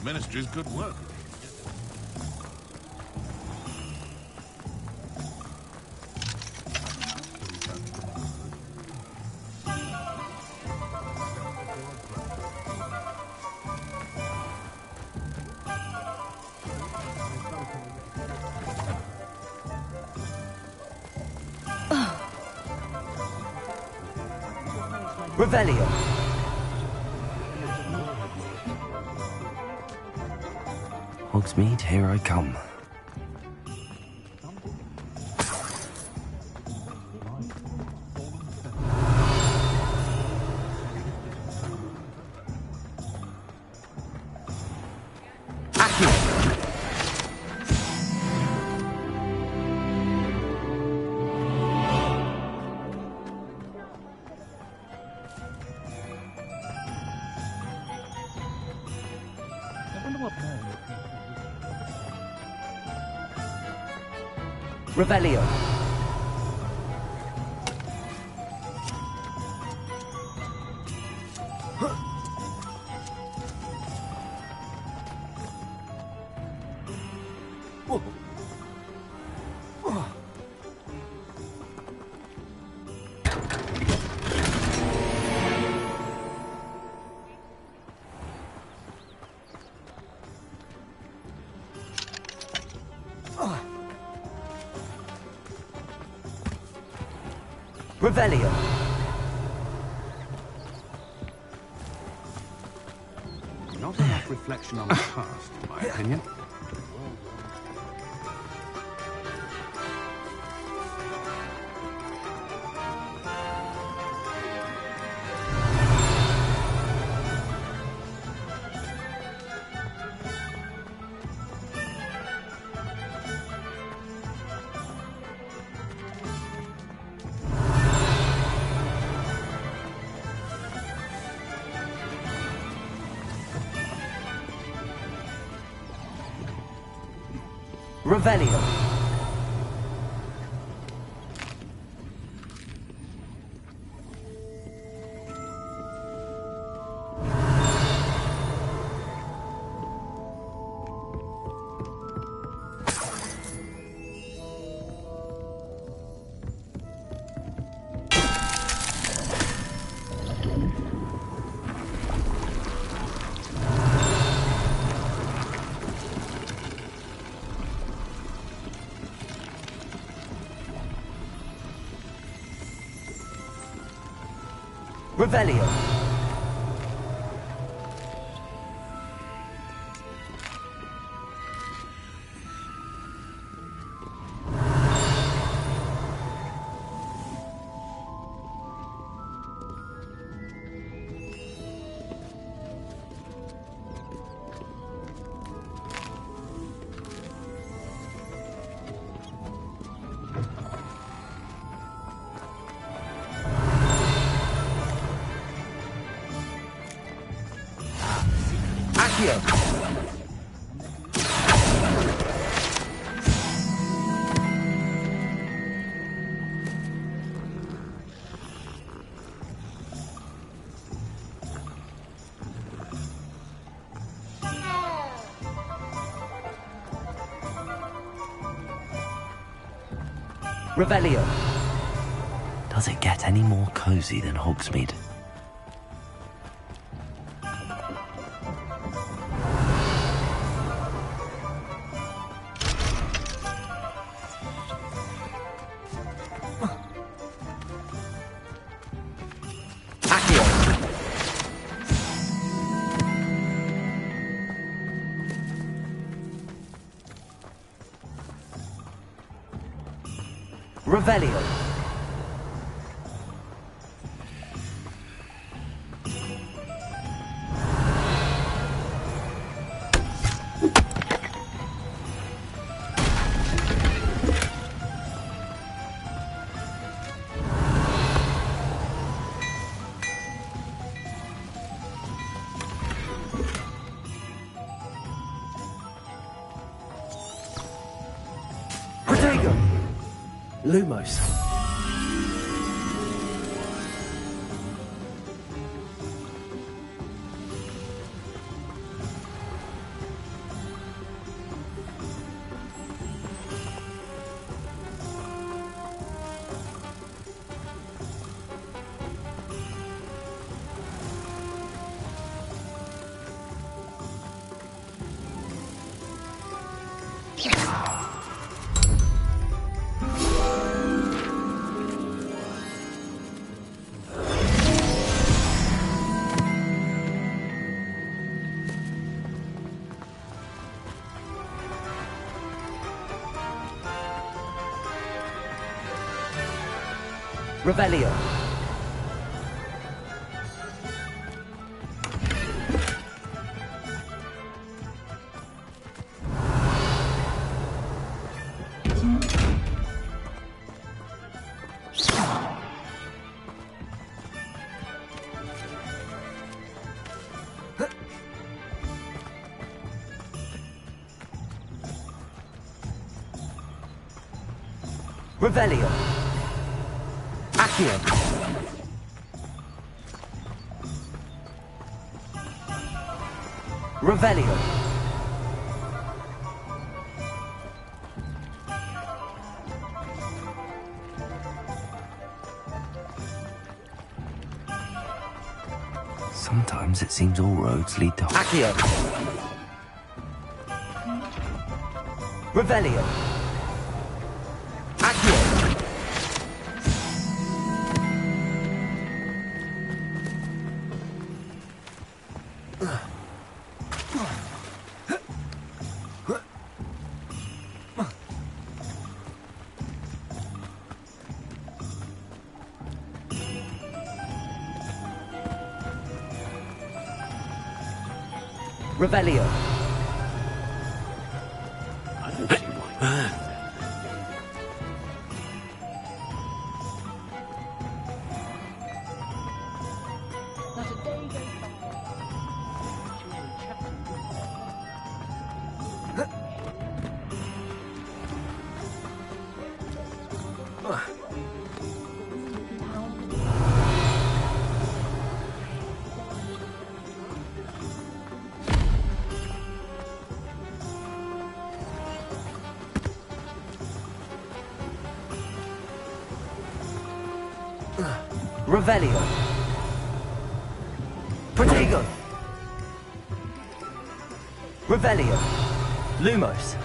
The Ministry's good work. Revelio. Hogsmeade, here I come. Revelio. Revelio. Not enough reflection on the past, in my opinion. Revelio. Revelio. Revelio. Does it get any more cozy than Hogsmeade? Revelio. Protego. Lumos. Revelio. Revelio. Accio. Revelio. Sometimes it seems all roads lead to Accio. Revelio. Accio. Revelio. Revelio. Protego. Revelio. Lumos.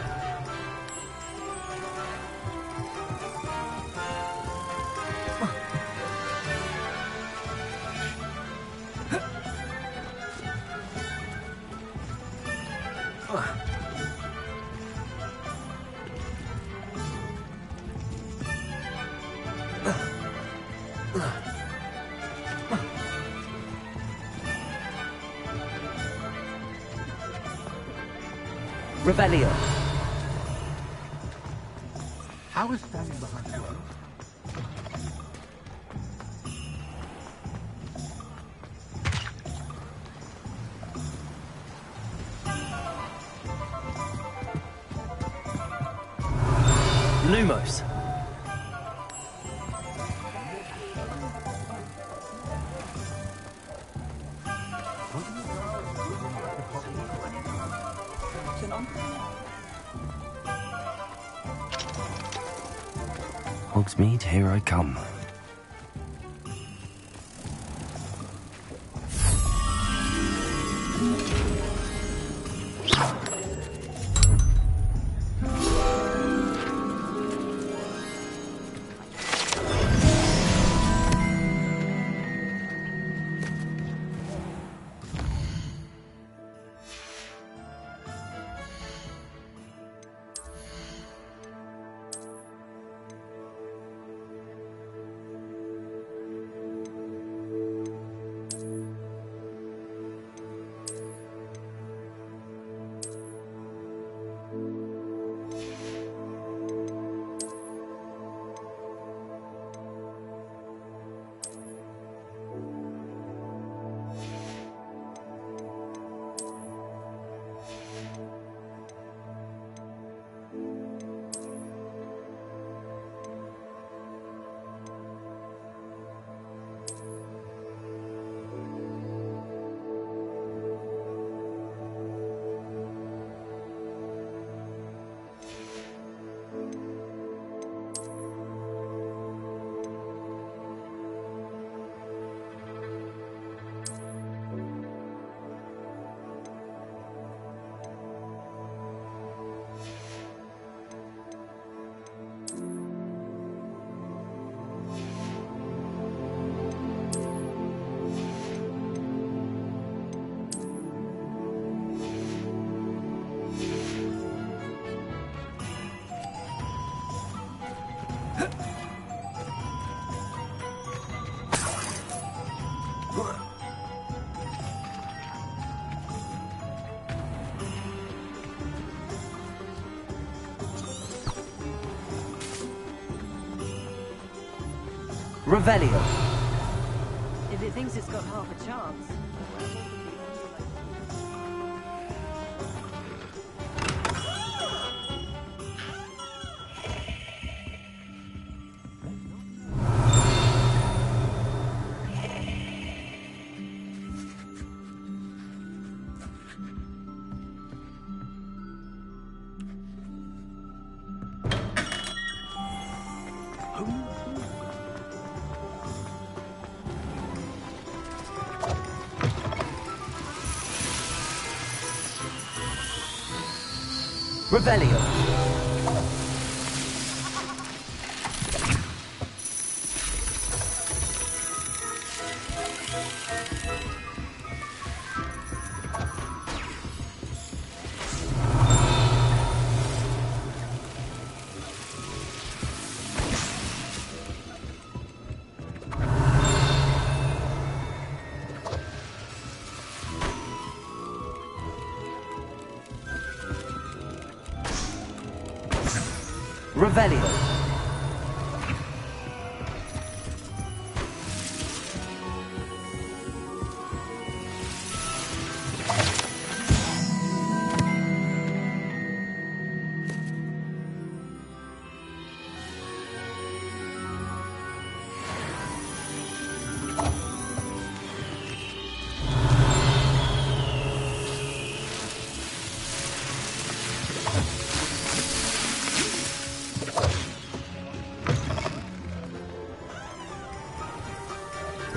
Revelio. How is standing behind you? Lumos. Hogsmeade, here I come. Revelio. If it thinks it's got half a chance. Revelio. Revelio.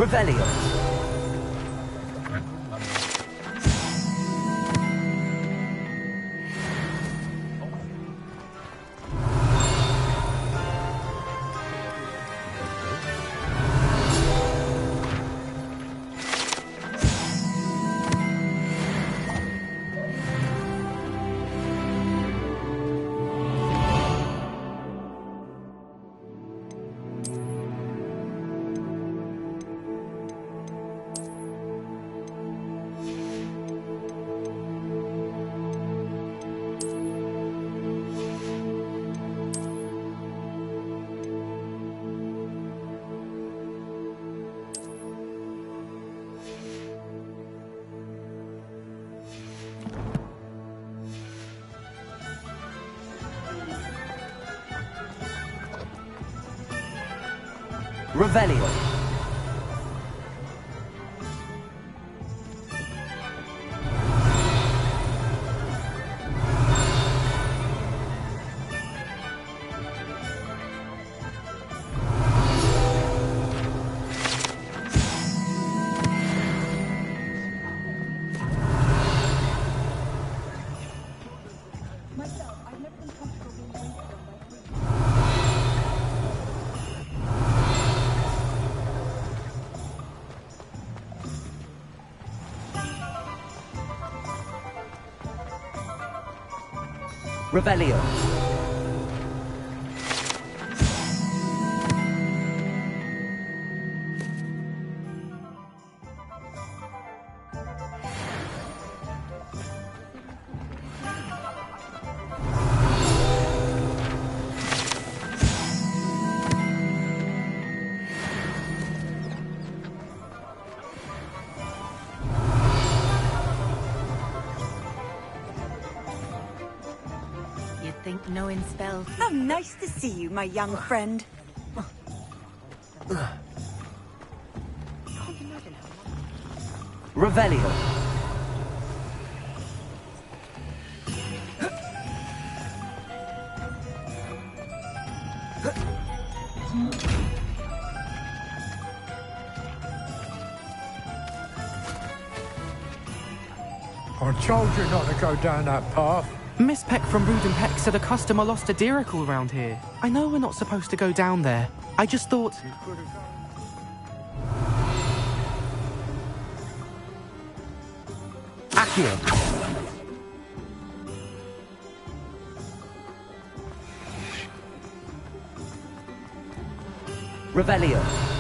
Revelio. Revelio. Revelio. Think knowing spells. How nice to see you, my young friend. Revelio. I told you not to go down that path. Miss Peck from Rudin Peck said a customer lost a diricle around here. I know we're not supposed to go down there. I just thought... Accio. Revelio.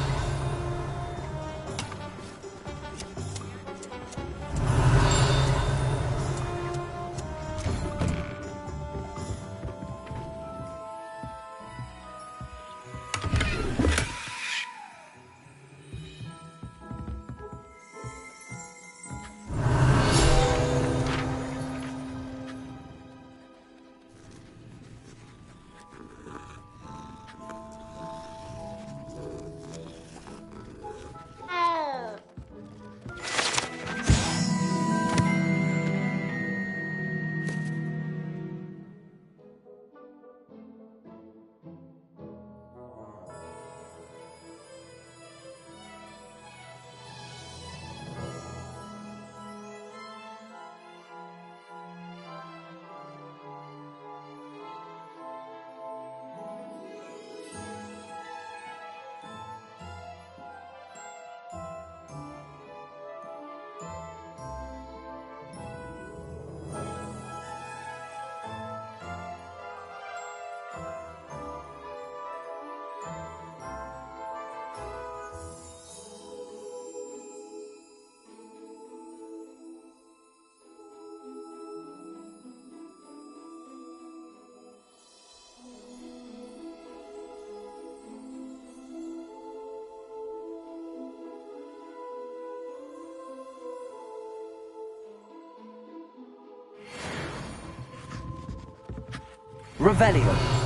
Revelio.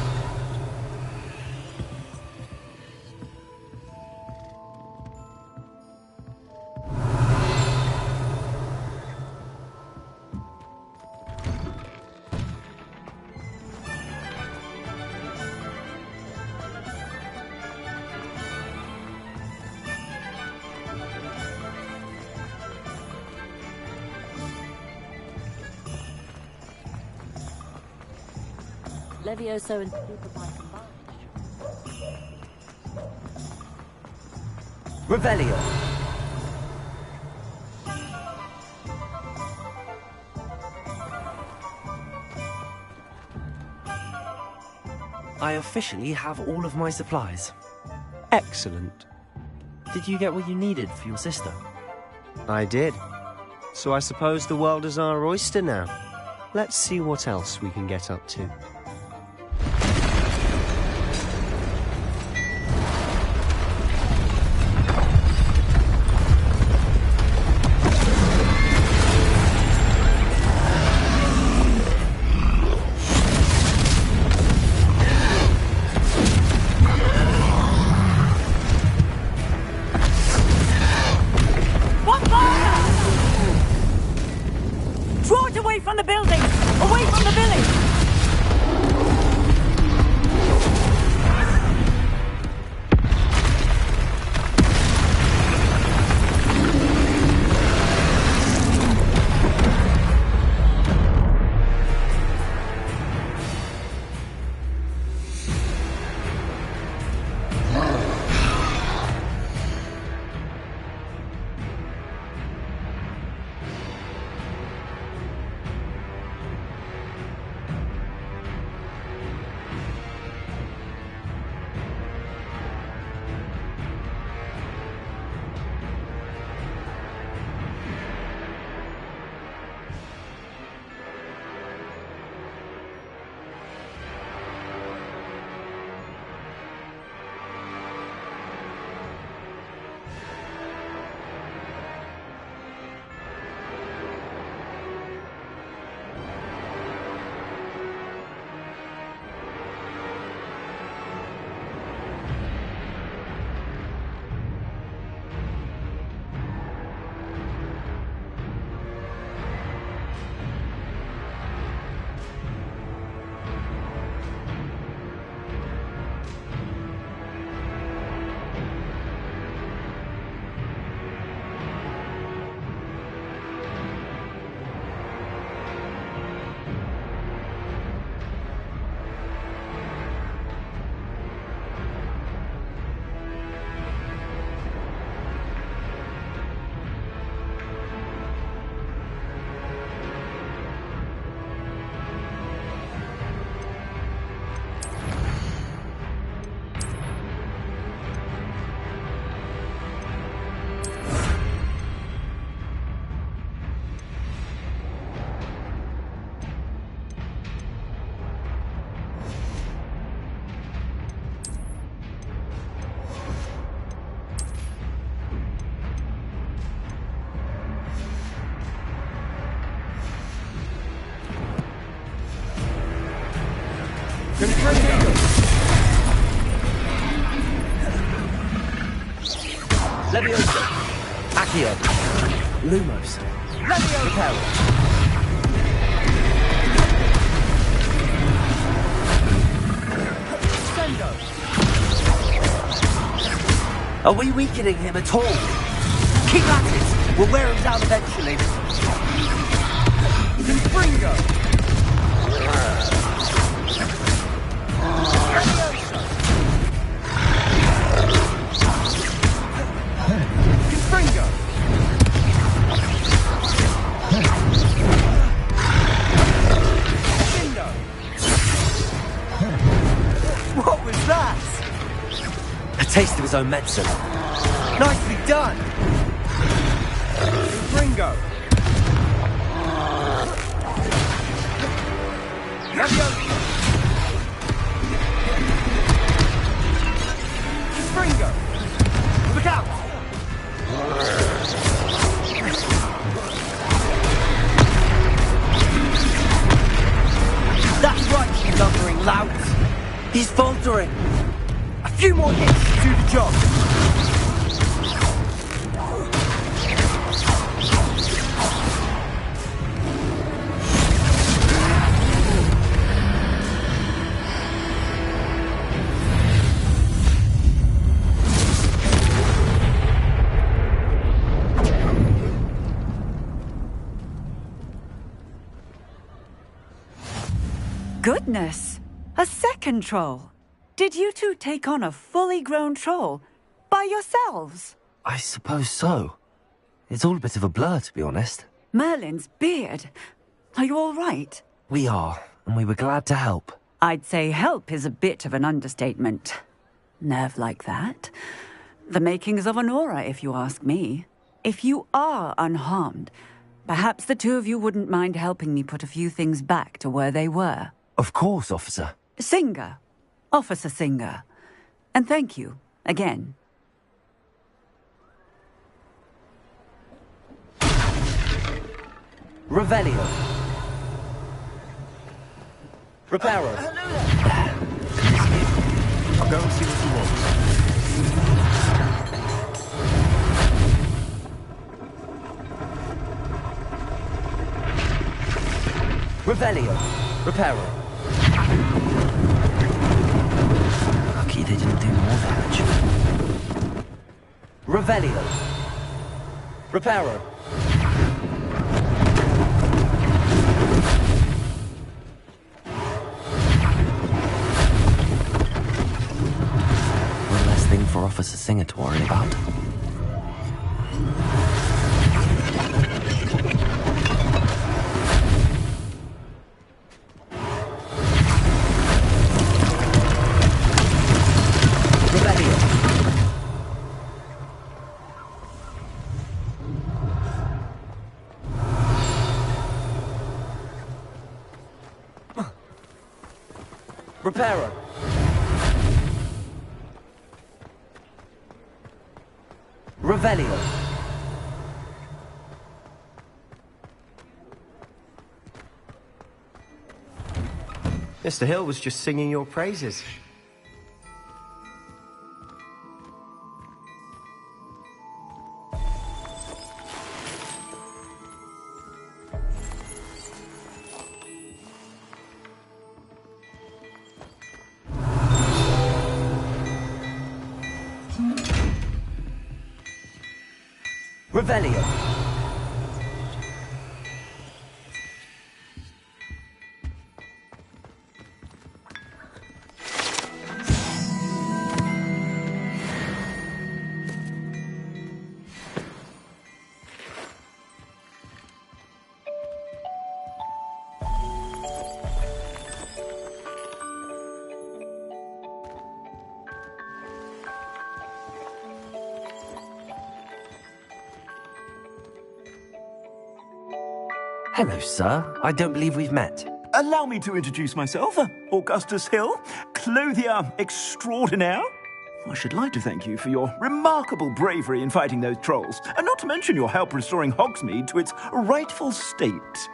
Levioso and Superbike combined. Revelio. I officially have all of my supplies. Excellent. Did you get what you needed for your sister? I did. So I suppose the world is our oyster now. Let's see what else we can get up to. Draw it away from the building! Away from the village! Levioso. Accio. Lumos. Levioso. Sendo. Are we weakening him at all? Keep at it! We'll wear him down eventually. Confringo. Confringo. What was that? A taste of his own medicine. Nicely done! Confringo. Confringo. Look out! That's right, you lumbering lout! He's faltering! A few more hits to do the job! Goodness! A second troll? Did you two take on a fully grown troll? By yourselves? I suppose so. It's all a bit of a blur, to be honest. Merlin's beard. Are you all right? We are, and we were glad to help. I'd say help is a bit of an understatement. Nerve like that. The makings of an aura, if you ask me. If you are unharmed, perhaps the two of you wouldn't mind helping me put a few things back to where they were. Of course, officer. Singer. Officer Singer. And thank you, again. Revelio. Reparo. I'll go and see what you want. Revelio. Reparo. Lucky they didn't do more damage. Revelio. Reparo. One less thing for Officer Singer to worry about. Reparo. Revelio. Mr. Hill was just singing your praises. Revelio. Hello, sir. I don't believe we've met. Allow me to introduce myself, Augustus Hill, clothier extraordinaire. I should like to thank you for your remarkable bravery in fighting those trolls, and not to mention your help restoring Hogsmeade to its rightful state.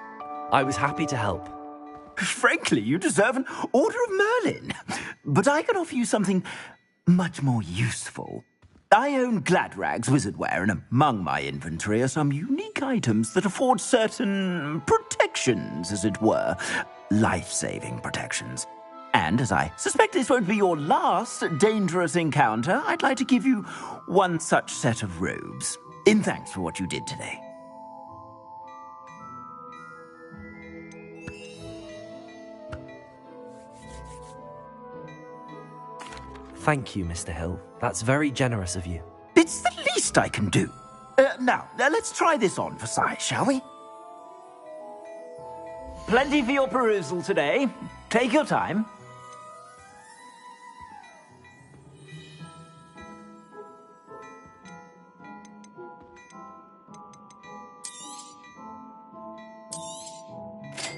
I was happy to help. Frankly, you deserve an Order of Merlin. But I can offer you something much more useful. I own Gladrag's wizardware, and among my inventory are some unique items that afford certain protections, as it were. Life-saving protections. And as I suspect this won't be your last dangerous encounter, I'd like to give you one such set of robes, in thanks for what you did today. Thank you, Mr. Hill. That's very generous of you. It's the least I can do. Now, let's try this on for size, shall we? Plenty for your perusal today. Take your time.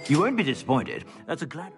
You won't be disappointed. That's a glad...